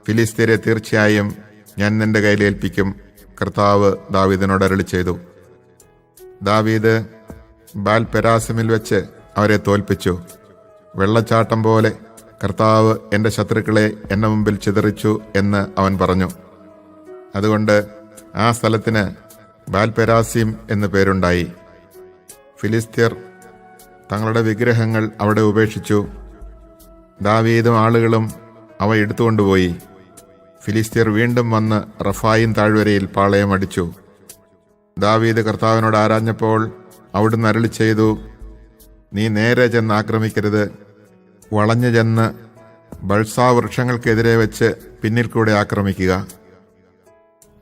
ഫിലിസ്ത്യരെ തീർച്ചയായും ഞാൻ നിന്റെ കയ്യിൽ ഏൽപ്പിക്കും. കർത്താവ് ദാവീദിനോട് അരുളി ചെയ്തു. ദാവീദ് ബാൽ പെരാസിമിൽ വെച്ച് അവരെ തോൽപ്പിച്ചു. വെള്ളച്ചാട്ടം പോലെ കർത്താവ് എൻ്റെ ശത്രുക്കളെ എൻ്റെ മുമ്പിൽ ചിതറിച്ചു എന്ന് അവൻ പറഞ്ഞു. അതുകൊണ്ട് ആ സ്ഥലത്തിന് ബാൽ പെരാസിം എന്ന് പേരുണ്ടായി. ഫിലിസ്ത്യർ തങ്ങളുടെ വിഗ്രഹങ്ങൾ അവിടെ ഉപേക്ഷിച്ചു. ദാവീദും ആളുകളും അവ എടുത്തുകൊണ്ടുപോയി. ഫിലിസ്ത്യർ വീണ്ടും വന്ന് റഫായിൻ താഴ്വരയിൽ പാളയമടിച്ചു. ദാവീദ് കർത്താവിനോട് ആരാഞ്ഞപ്പോൾ അവിടുന്ന് അരുളി ചെയ്തു, നീ നേരെ ചെന്ന് ആക്രമിക്കരുത്. വളഞ്ഞു ചെന്ന് ബൾസാ വൃക്ഷങ്ങൾക്കെതിരെ വെച്ച് പിന്നിൽ കൂടെ ആക്രമിക്കുക.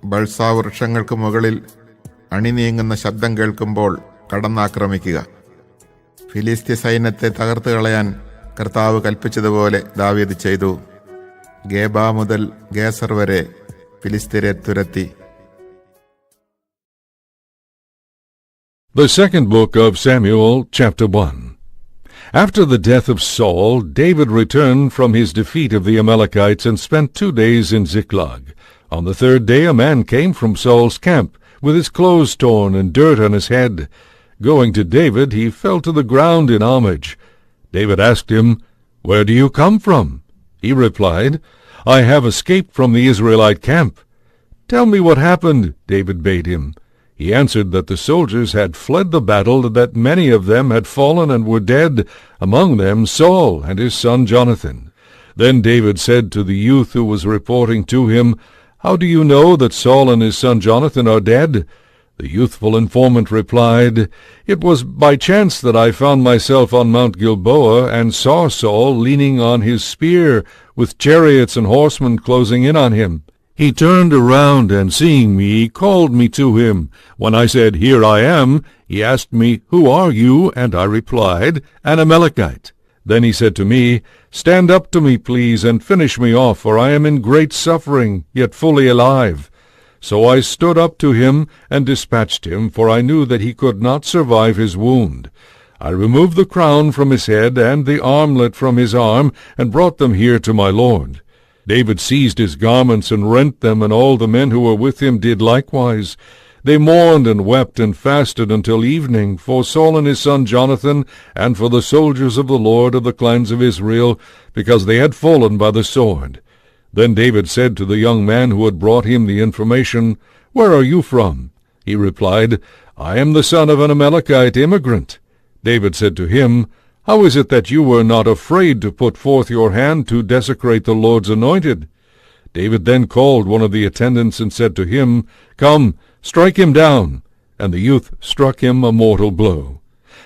ബൾസാ വൃക്ഷങ്ങൾക്ക് മുകളിൽ അണിനീങ്ങുന്ന ശബ്ദം കേൾക്കുമ്പോൾ കടന്നാക്രമിക്കുക. ഫിലിസ്ത്യ സൈന്യത്തെ തകർത്ത് കളയാൻ കർത്താവ് കൽപ്പിച്ചതുപോലെ ദാവീദ് ചെയ്തു. ഗേബ മുതൽ ഗേസർ വരെ ഫിലിസ്ത്യരെ തുരത്തി. The second book of Samuel, chapter 1. After the death of Saul, David returned from his defeat of the Amalekites and spent 2 days in Ziklag. On the third day a man came from Saul's camp, with his clothes torn and dirt on his head. Going to David, he fell to the ground in homage. David asked him, "Where do you come from?" He replied, "I have escaped from the Israelite camp." "Tell me what happened," David bade him. He answered that the soldiers had fled the battle, that many of them had fallen and were dead, among them Saul and his son Jonathan. Then David said to the youth who was reporting to him, "How do you know that Saul and his son Jonathan are dead?" The youthful informant replied, "It was by chance that I found myself on Mount Gilboa and saw Saul leaning on his spear, with chariots and horsemen closing in on him. He turned around and, seeing me, called me to him. When I said, 'Here I am,' he asked me, 'Who are you?' And I replied, 'An Amalekite.' Then he said to me, 'Stand up to me, please, and finish me off, for I am in great suffering, yet fully alive.' So I stood up to him and dispatched him, for I knew that he could not survive his wound. I removed the crown from his head and the armlet from his arm, and brought them here to my lord. David seized his garments and rent them, and all the men who were with him did likewise. They mourned and wept and fasted until evening for Saul and his son Jonathan, and for the soldiers of the Lord of the clans of Israel, because they had fallen by the sword. Then David said to the young man who had brought him the information, "Where are you from?" He replied, "I am the son of an Amalekite immigrant." David said to him, "How is it that you were not afraid to put forth your hand to desecrate the Lord's anointed?" David then called one of the attendants and said to him, "Come, strike him down." And the youth struck him a mortal blow.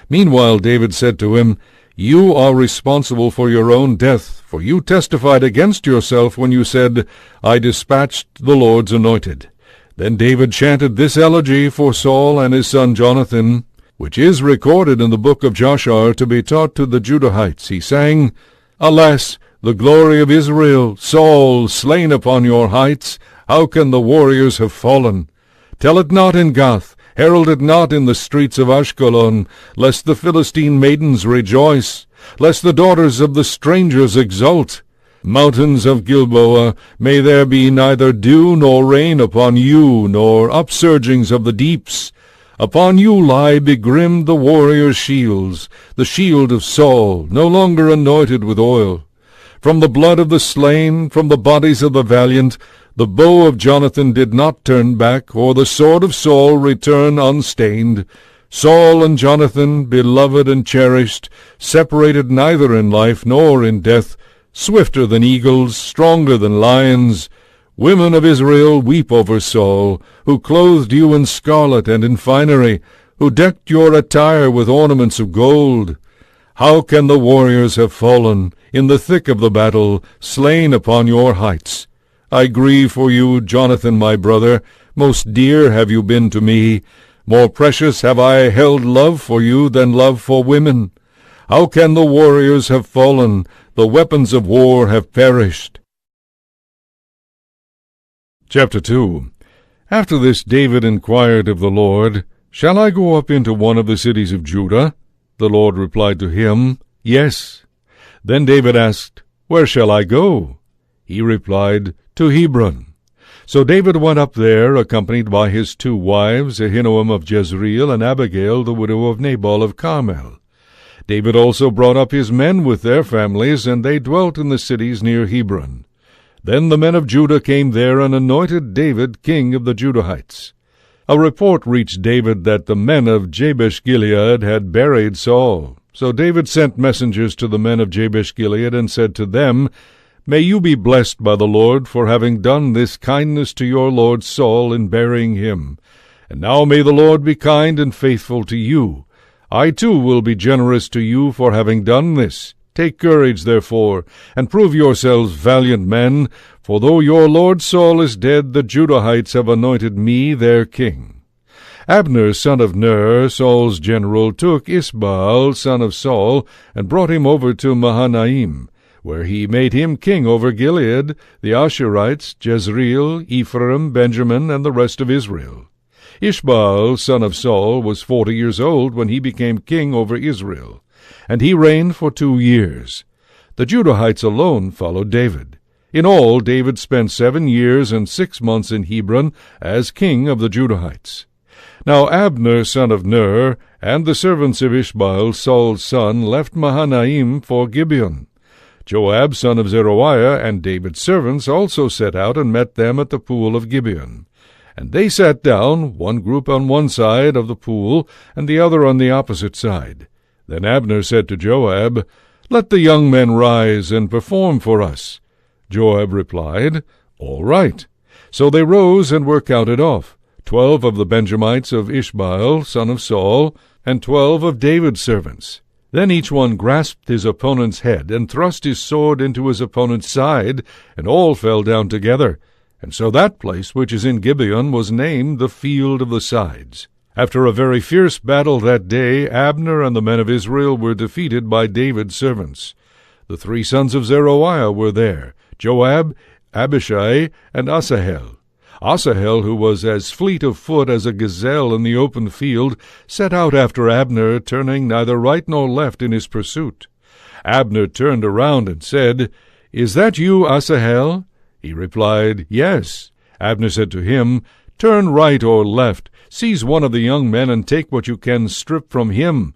Meanwhile David said to him, "You are responsible for your own death, for you testified against yourself when you said, 'I dispatched the Lord's anointed.'" Then David chanted this elegy for Saul and his son Jonathan, which is recorded in the book of Joshua to be taught to the Judahites. He sang, "Alas, the glory of Israel, Saul slain upon your heights, how can the warriors have fallen? Tell it not in Gath, herald it not in the streets of Ashkelon, lest the Philistine maidens rejoice, lest the daughters of the strangers exult. Mountains of Gilboa, may there be neither dew nor rain upon you, nor upsurgings of the deeps. Upon you lie begrimed the warriors' shields, the shield of Saul, no longer anointed with oil. From the blood of the slain, from the bodies of the valiant, the bow of Jonathan did not turn back, or the sword of Saul return unstained. Saul and Jonathan, beloved and cherished, separated neither in life nor in death, swifter than eagles, stronger than lions. Women of Israel, weep over Saul, who clothed you in scarlet and in finery, who decked your attire with ornaments of gold. How can the warriors have fallen in the thick of the battle, slain upon your heights? I grieve for you, Jonathan, my brother. Most dear have you been to me. More precious have I held love for you than love for women. How can the warriors have fallen? The weapons of war have perished." Chapter 2. After this David inquired of the Lord, "Shall I go up into one of the cities of Judah?" The Lord replied to him, "Yes." Then David asked, "Where shall I go?" He replied, "To Hebron." So David went up there, accompanied by his 2 wives, Ahinoam of Jezreel, and Abigail, the widow of Nabal of Carmel. David also brought up his men with their families, and they dwelt in the cities near Hebron. Then the men of Judah came there and anointed David king of the Judahites. A report reached David that the men of Jabesh-Gilead had buried Saul. So David sent messengers to the men of Jabesh-Gilead and said to them, "May you be blessed by the Lord for having done this kindness to your lord Saul in burying him. And now may the Lord be kind and faithful to you. I too will be generous to you for having done this. Take courage, therefore, and prove yourselves valiant men, for though your lord Saul is dead, the Judahites have anointed me their king." Abner, son of Ner, Saul's general, took Isbaal, son of Saul, and brought him over to Mahanaim, where he made him king over Gilead, the Asherites, Jezreel, Ephraim, Benjamin, and the rest of Israel. Ishbaal, son of Saul, was 40 years old when he became king over Israel, and he reigned for 2 years. The Judahites alone followed David. In all, David spent 7 years and 6 months in Hebron as king of the Judahites. Now Abner, son of Ner, and the servants of Ishbaal, Saul's son, left Mahanaim for Gibeon. Joab, son of Zeruiah, and David's servants also set out and met them at the pool of Gibeon. And they sat down, one group on one side of the pool, and the other on the opposite side. Then Abner said to Joab, "Let the young men rise and perform for us." Joab replied, "All right." So they rose and were counted off, 12 of the Benjamites of Ishbaal, son of Saul, and 12 of David's servants. Then each one grasped his opponent's head and thrust his sword into his opponent's side, and all fell down together. And so that place which is in Gibeon was named the Field of the Sides. After a very fierce battle that day, Abner and the men of Israel were defeated by David's servants. The 3 sons of Zeruiah were there, Joab, Abishai, and Asahel. Asahel, who was as fleet of foot as a gazelle in the open field, set out after Abner, turning neither right nor left in his pursuit. Abner turned around and said, "Is that you, Asahel?" He replied, "Yes." Abner said to him, "Turn right or left, seize one of the young men, and take what you can strip from him."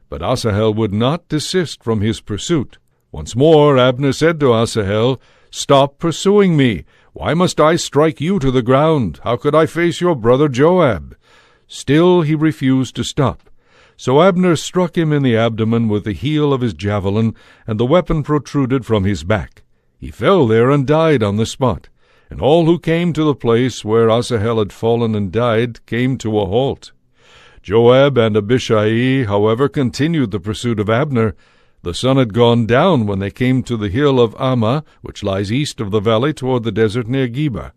But Asahel would not desist from his pursuit. Once more Abner said to Asahel, "Stop pursuing me. Why must I strike you to the ground? How could I face your brother Joab?" Still he refused to stop. So Abner struck him in the abdomen with the heel of his javelin, and the weapon protruded from his back. He fell there and died on the spot. And all who came to the place where Asahel had fallen and died came to a halt. Joab and Abishai, however, continued the pursuit of Abner. The sun had gone down when they came to the hill of Ammah, which lies east of the valley toward the desert near Geba.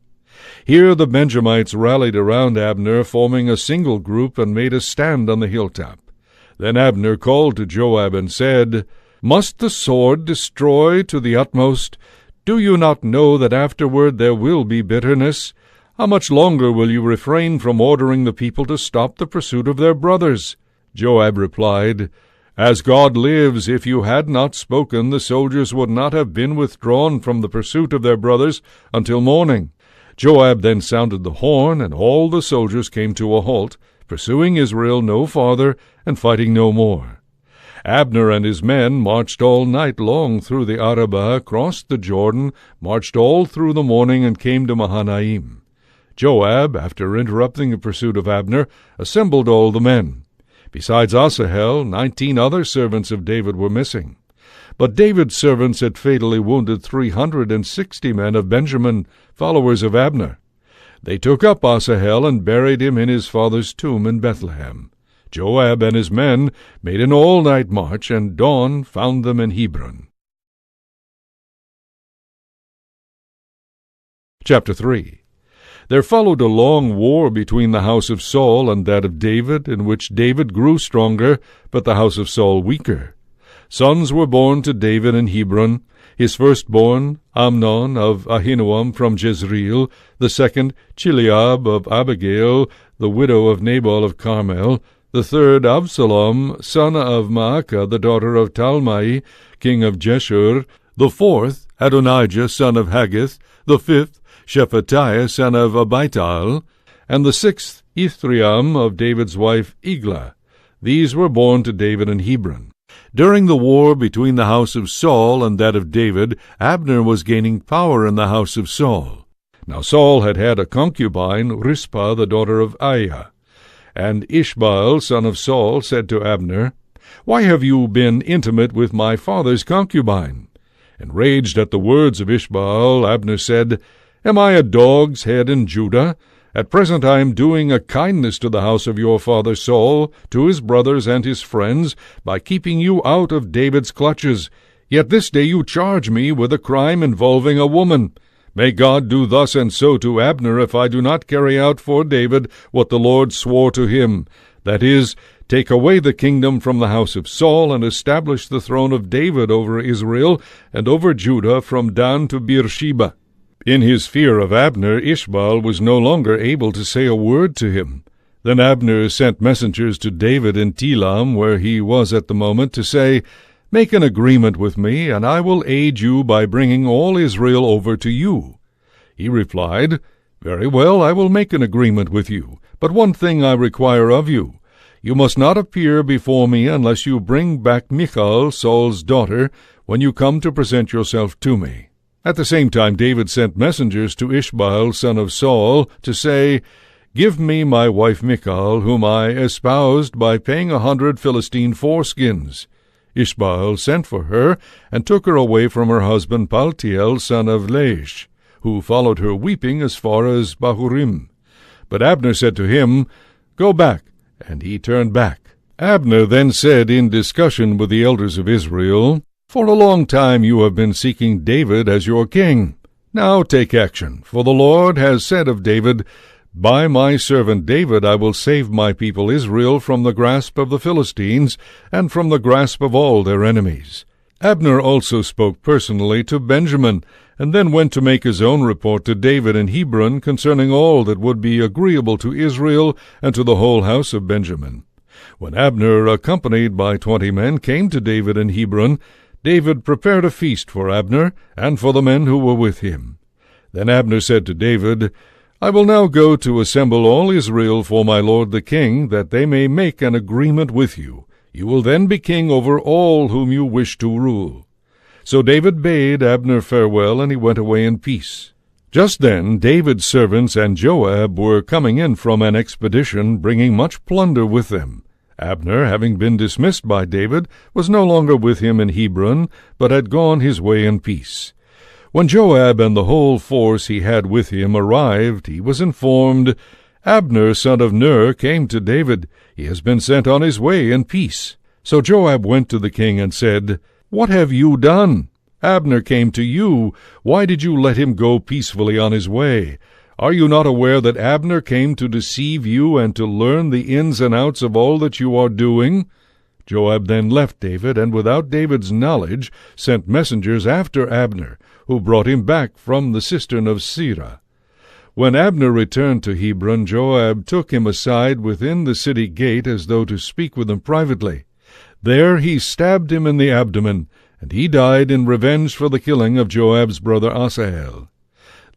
Here the Benjamites rallied around Abner, forming a single group, and made a stand on the hilltop. Then Abner called to Joab and said, "Must the sword destroy to the utmost? Do you not know that afterward there will be bitterness? How much longer will you refrain from ordering the people to stop the pursuit of their brothers?" Joab replied, "As God lives, if you had not spoken, the soldiers would not have been withdrawn from the pursuit of their brothers until morning." Joab then sounded the horn, and all the soldiers came to a halt, pursuing Israel no farther and fighting no more. Abner and his men marched all night long through the Arabah, crossed the Jordan, marched all through the morning, and came to Mahanaim. Joab, after interrupting the pursuit of Abner, assembled all the men. Besides Asahel, 19 other servants of David were missing. But David's servants had fatally wounded 360 men of Benjamin, followers of Abner. They took up Asahel and buried him in his father's tomb in Bethlehem. Joab and his men made an all-night march, and dawn found them in Hebron. Chapter 3. There followed a long war between the house of Saul and that of David, in which David grew stronger, but the house of Saul weaker. Sons were born to David in Hebron, his firstborn, Amnon of Ahinoam from Jezreel, the second, Chileab of Abigail, the widow of Nabal of Carmel, the third, Absalom, son of Maacah, the daughter of Talmai, king of Jeshur, the fourth, Adonijah, son of Haggith, the fifth, Shephatiah, son of Abital, and the sixth, Ithream of David's wife Eglah. These were born to David in Hebron. During the war between the house of Saul and that of David, Abner was gaining power in the house of Saul. Now Saul had had a concubine, Rizpah, the daughter of Aiah. And Ishbaal, son of Saul, said to Abner, "Why have you been intimate with my father's concubine?" Enraged at the words of Ishbaal, Abner said, "Am I a dog's head in Judah? At present I am doing a kindness to the house of your father Saul, to his brothers and his friends, by keeping you out of David's clutches. Yet this day you charge me with a crime involving a woman. May God do thus and so to Abner if I do not carry out for David what the Lord swore to him, that is, take away the kingdom from the house of Saul, and establish the throne of David over Israel and over Judah from Dan to Beersheba." In his fear of Abner, Ishbaal was no longer able to say a word to him. Then Abner sent messengers to David in Telam, where he was at the moment, to say, "Make an agreement with me, and I will aid you by bringing all Israel over to you." He replied, "Very well, I will make an agreement with you, but one thing I require of you. You must not appear before me unless you bring back Michal, Saul's daughter, when you come to present yourself to me." At the same time David sent messengers to Ishbaal, son of Saul, to say, "Give me my wife Michal, whom I espoused by paying 100 Philistine foreskins." Ishbaal sent for her, and took her away from her husband Paltiel, son of Laish, who followed her weeping as far as Bahurim. But Abner said to him, "Go back," and he turned back. Abner then said in discussion with the elders of Israel, "For a long time you have been seeking David as your king. Now take action, for the Lord has said of David, 'By my servant David I will save my people Israel from the grasp of the Philistines and from the grasp of all their enemies.'" Abner also spoke personally to Benjamin, and then went to make his own report to David in Hebron concerning all that would be agreeable to Israel and to the whole house of Benjamin. When Abner, accompanied by 20 men, came to David in Hebron, David prepared a feast for Abner and for the men who were with him. Then Abner said to David, I will now go to assemble all Israel for my lord the king, that they may make an agreement with you. You will then be king over all whom you wish to rule. So David bade Abner farewell, and he went away in peace. Just then David's servants and Joab were coming in from an expedition, bringing much plunder with them. Abner, having been dismissed by David, was no longer with him in Hebron, but had gone his way in peace. When Joab and the whole force he had with him arrived, he was informed, Abner, son of Ner, came to David. He has been sent on his way in peace. So Joab went to the king and said, What have you done? Abner came to you. Why did you let him go peacefully on his way? Are you not aware that Abner came to deceive you and to learn the ins and outs of all that you are doing? Joab then left David, and without David's knowledge sent messengers after Abner, who brought him back from the cistern of Sirah. When Abner returned to Hebron, Joab took him aside within the city gate as though to speak with him privately. There he stabbed him in the abdomen, and he died in revenge for the killing of Joab's brother Asahel.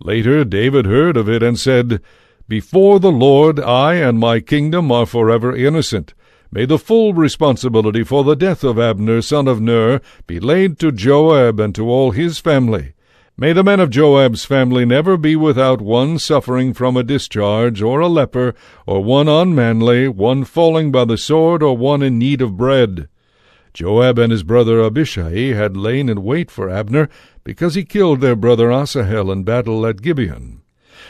Later David heard of it and said, Before the Lord I and my kingdom are forever innocent. May the full responsibility for the death of Abner, son of Ner, be laid to Joab and to all his family. May the men of Joab's family never be without one suffering from a discharge, or a leper, or one unmanly, one falling by the sword, or one in need of bread. Joab and his brother Abishai had lain in wait for Abner, because he killed their brother Asahel in battle at Gibeon.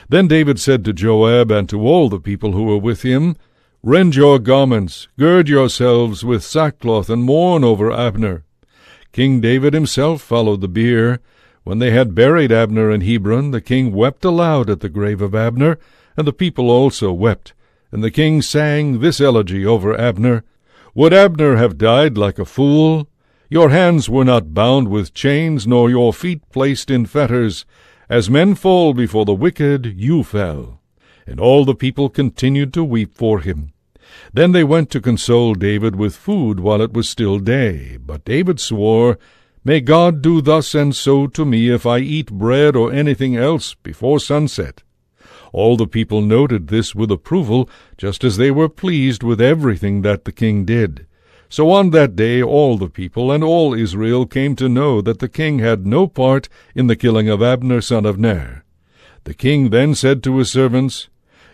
Then David said to Joab and to all the people who were with him, Rend your garments, gird yourselves with sackcloth, and mourn over Abner. King David himself followed the bier. When they had buried Abner in Hebron, the king wept aloud at the grave of Abner, and the people also wept. And the king sang this elegy over Abner, Would Abner have died like a fool? Your hands were not bound with chains, nor your feet placed in fetters. As men fall before the wicked, you fell. And all the people continued to weep for him. Then they went to console David with food while it was still day. But David swore, May God do thus and so to me if I eat bread or anything else before sunset. All the people noted this with approval, just as they were pleased with everything that the king did. So on that day all the people and all Israel came to know that the king had no part in the killing of Abner son of Ner. The king then said to his servants,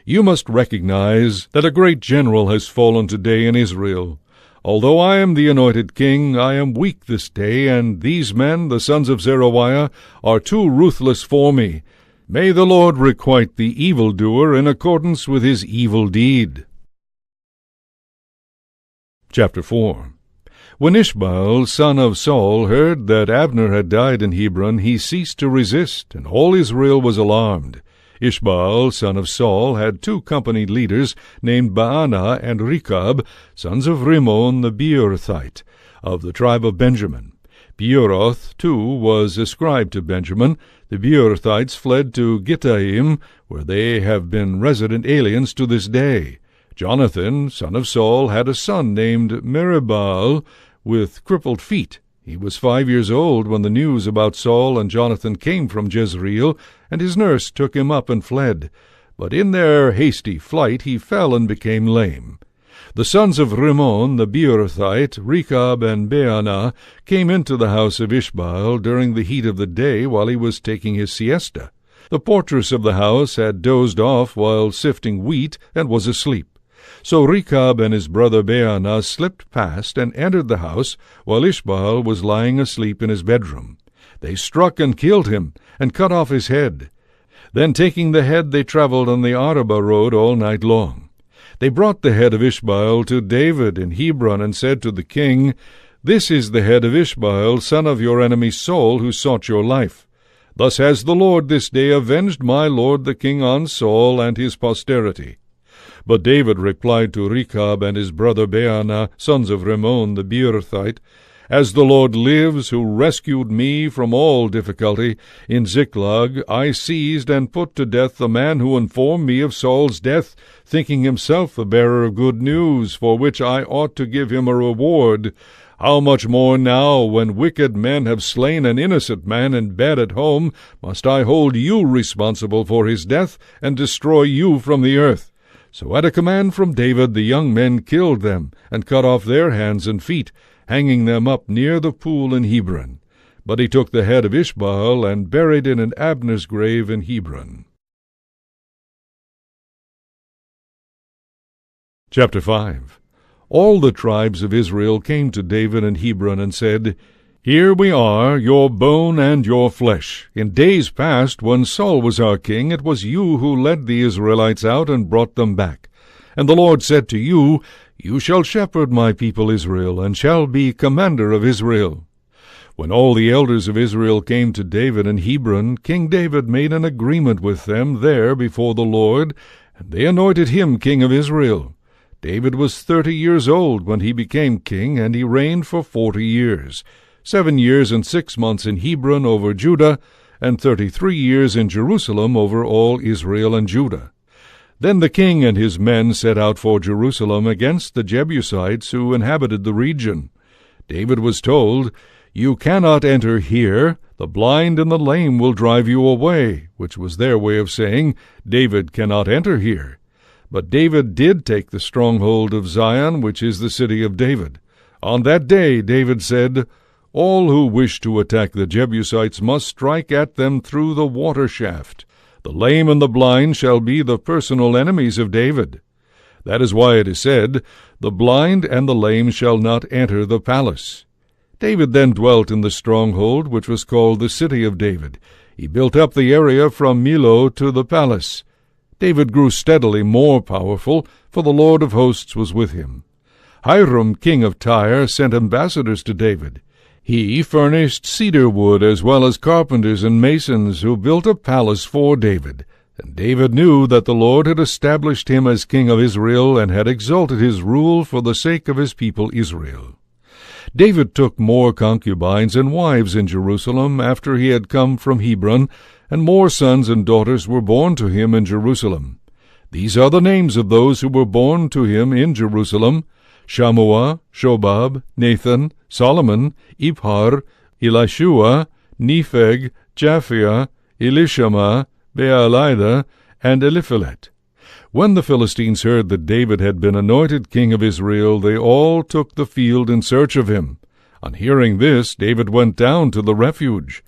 You must recognize that a great general has fallen today in Israel. Although I am the anointed king, I am weak this day, and these men, the sons of Zeruiah, are too ruthless for me. May the Lord requite the evildoer in accordance with his evil deed. Chapter 4. When Ishbaal, son of Saul, heard that Abner had died in Hebron, he ceased to resist, and all Israel was alarmed. Ishbaal, son of Saul, had 2 company leaders named Baanah and Rechab, sons of Rimmon the Beerothite, of the tribe of Benjamin. Beeroth, too, was ascribed to Benjamin. The Beerothites fled to Gittaim, where they have been resident aliens to this day. Jonathan, son of Saul, had a son named Merib-Baal, with crippled feet. He was 5 years old when the news about Saul and Jonathan came from Jezreel, and his nurse took him up and fled. But in their hasty flight he fell and became lame. The sons of Rimmon the Beerothite, Rechab and Baanah, came into the house of Ishbaal during the heat of the day while he was taking his siesta. The portress of the house had dozed off while sifting wheat and was asleep. So Rechab and his brother Baanah slipped past and entered the house while Ishbaal was lying asleep in his bedroom. They struck and killed him, and cut off his head. Then taking the head they traveled on the Arabah road all night long. They brought the head of Ishbaal to David in Hebron, and said to the king, This is the head of Ishbaal, son of your enemy Saul, who sought your life. Thus has the Lord this day avenged my lord the king on Saul and his posterity. But David replied to Rechab and his brother Baanah, sons of Rimmon the Beerothite, As the Lord lives, who rescued me from all difficulty, in Ziklag I seized and put to death the man who informed me of Saul's death, thinking himself the bearer of good news, for which I ought to give him a reward. How much more now, when wicked men have slain an innocent man in bed at home, must I hold you responsible for his death, and destroy you from the earth? So at a command from David the young men killed them, and cut off their hands and feet, hanging them up near the pool in Hebron. But he took the head of Ishbaal, and buried it in Abner's grave in Hebron. Chapter 5. All the tribes of Israel came to David in Hebron, and said, Here we are, your bone and your flesh. In days past, when Saul was our king, it was you who led the Israelites out and brought them back. And the Lord said to you, You shall shepherd my people Israel, and shall be commander of Israel. When all the elders of Israel came to David in Hebron, King David made an agreement with them there before the Lord, and they anointed him king of Israel. David was 30 years old when he became king, and he reigned for 40 years, 7 years and 6 months in Hebron over Judah, and 33 years in Jerusalem over all Israel and Judah. Then the king and his men set out for Jerusalem against the Jebusites who inhabited the region. David was told, You cannot enter here, the blind and the lame will drive you away, which was their way of saying, David cannot enter here. But David did take the stronghold of Zion, which is the city of David. On that day David said, All who wish to attack the Jebusites must strike at them through the water shaft. The lame and the blind shall be the personal enemies of David. That is why it is said, The blind and the lame shall not enter the palace. David then dwelt in the stronghold, which was called the city of David. He built up the area from Millo to the palace. David grew steadily more powerful, for the Lord of hosts was with him. Hiram, king of Tyre, sent ambassadors to David. He furnished cedar wood as well as carpenters and masons, who built a palace for David. And David knew that the Lord had established him as king of Israel, and had exalted his rule for the sake of his people Israel. David took more concubines and wives in Jerusalem after he had come from Hebron, and more sons and daughters were born to him in Jerusalem. These are the names of those who were born to him in Jerusalem: Shammua, Shobab, Nathan, Solomon, Ibhar, Elishua, Nepheg, Japhia, Elishama, Bealida, and Eliphelet. When the Philistines heard that David had been anointed king of Israel, they all took the field in search of him. On hearing this, David went down to the refuge.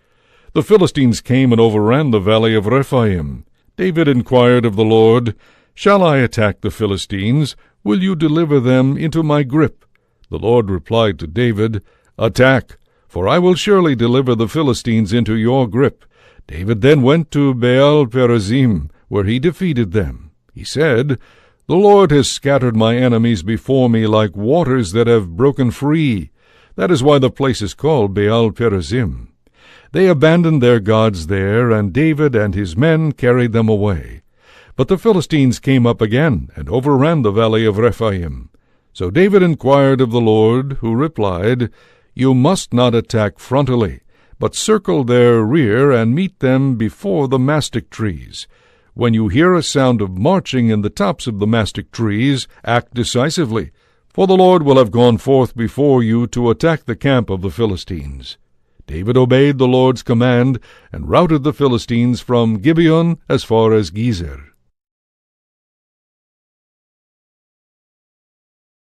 The Philistines came and overran the valley of Rephaim. David inquired of the Lord, Shall I attack the Philistines? Will you deliver them into my grip? The Lord replied to David, Attack, for I will surely deliver the Philistines into your grip. David then went to Baal-perazim, where he defeated them. He said, The Lord has scattered my enemies before me like waters that have broken free. That is why the place is called Baal-perazim. They abandoned their gods there, and David and his men carried them away. But the Philistines came up again, and overran the valley of Rephaim. So David inquired of the Lord, who replied, You must not attack frontally, but circle their rear, and meet them before the mastic trees. When you hear a sound of marching in the tops of the mastic trees, act decisively, for the Lord will have gone forth before you to attack the camp of the Philistines. David obeyed the Lord's command, and routed the Philistines from Gibeon as far as Gezer.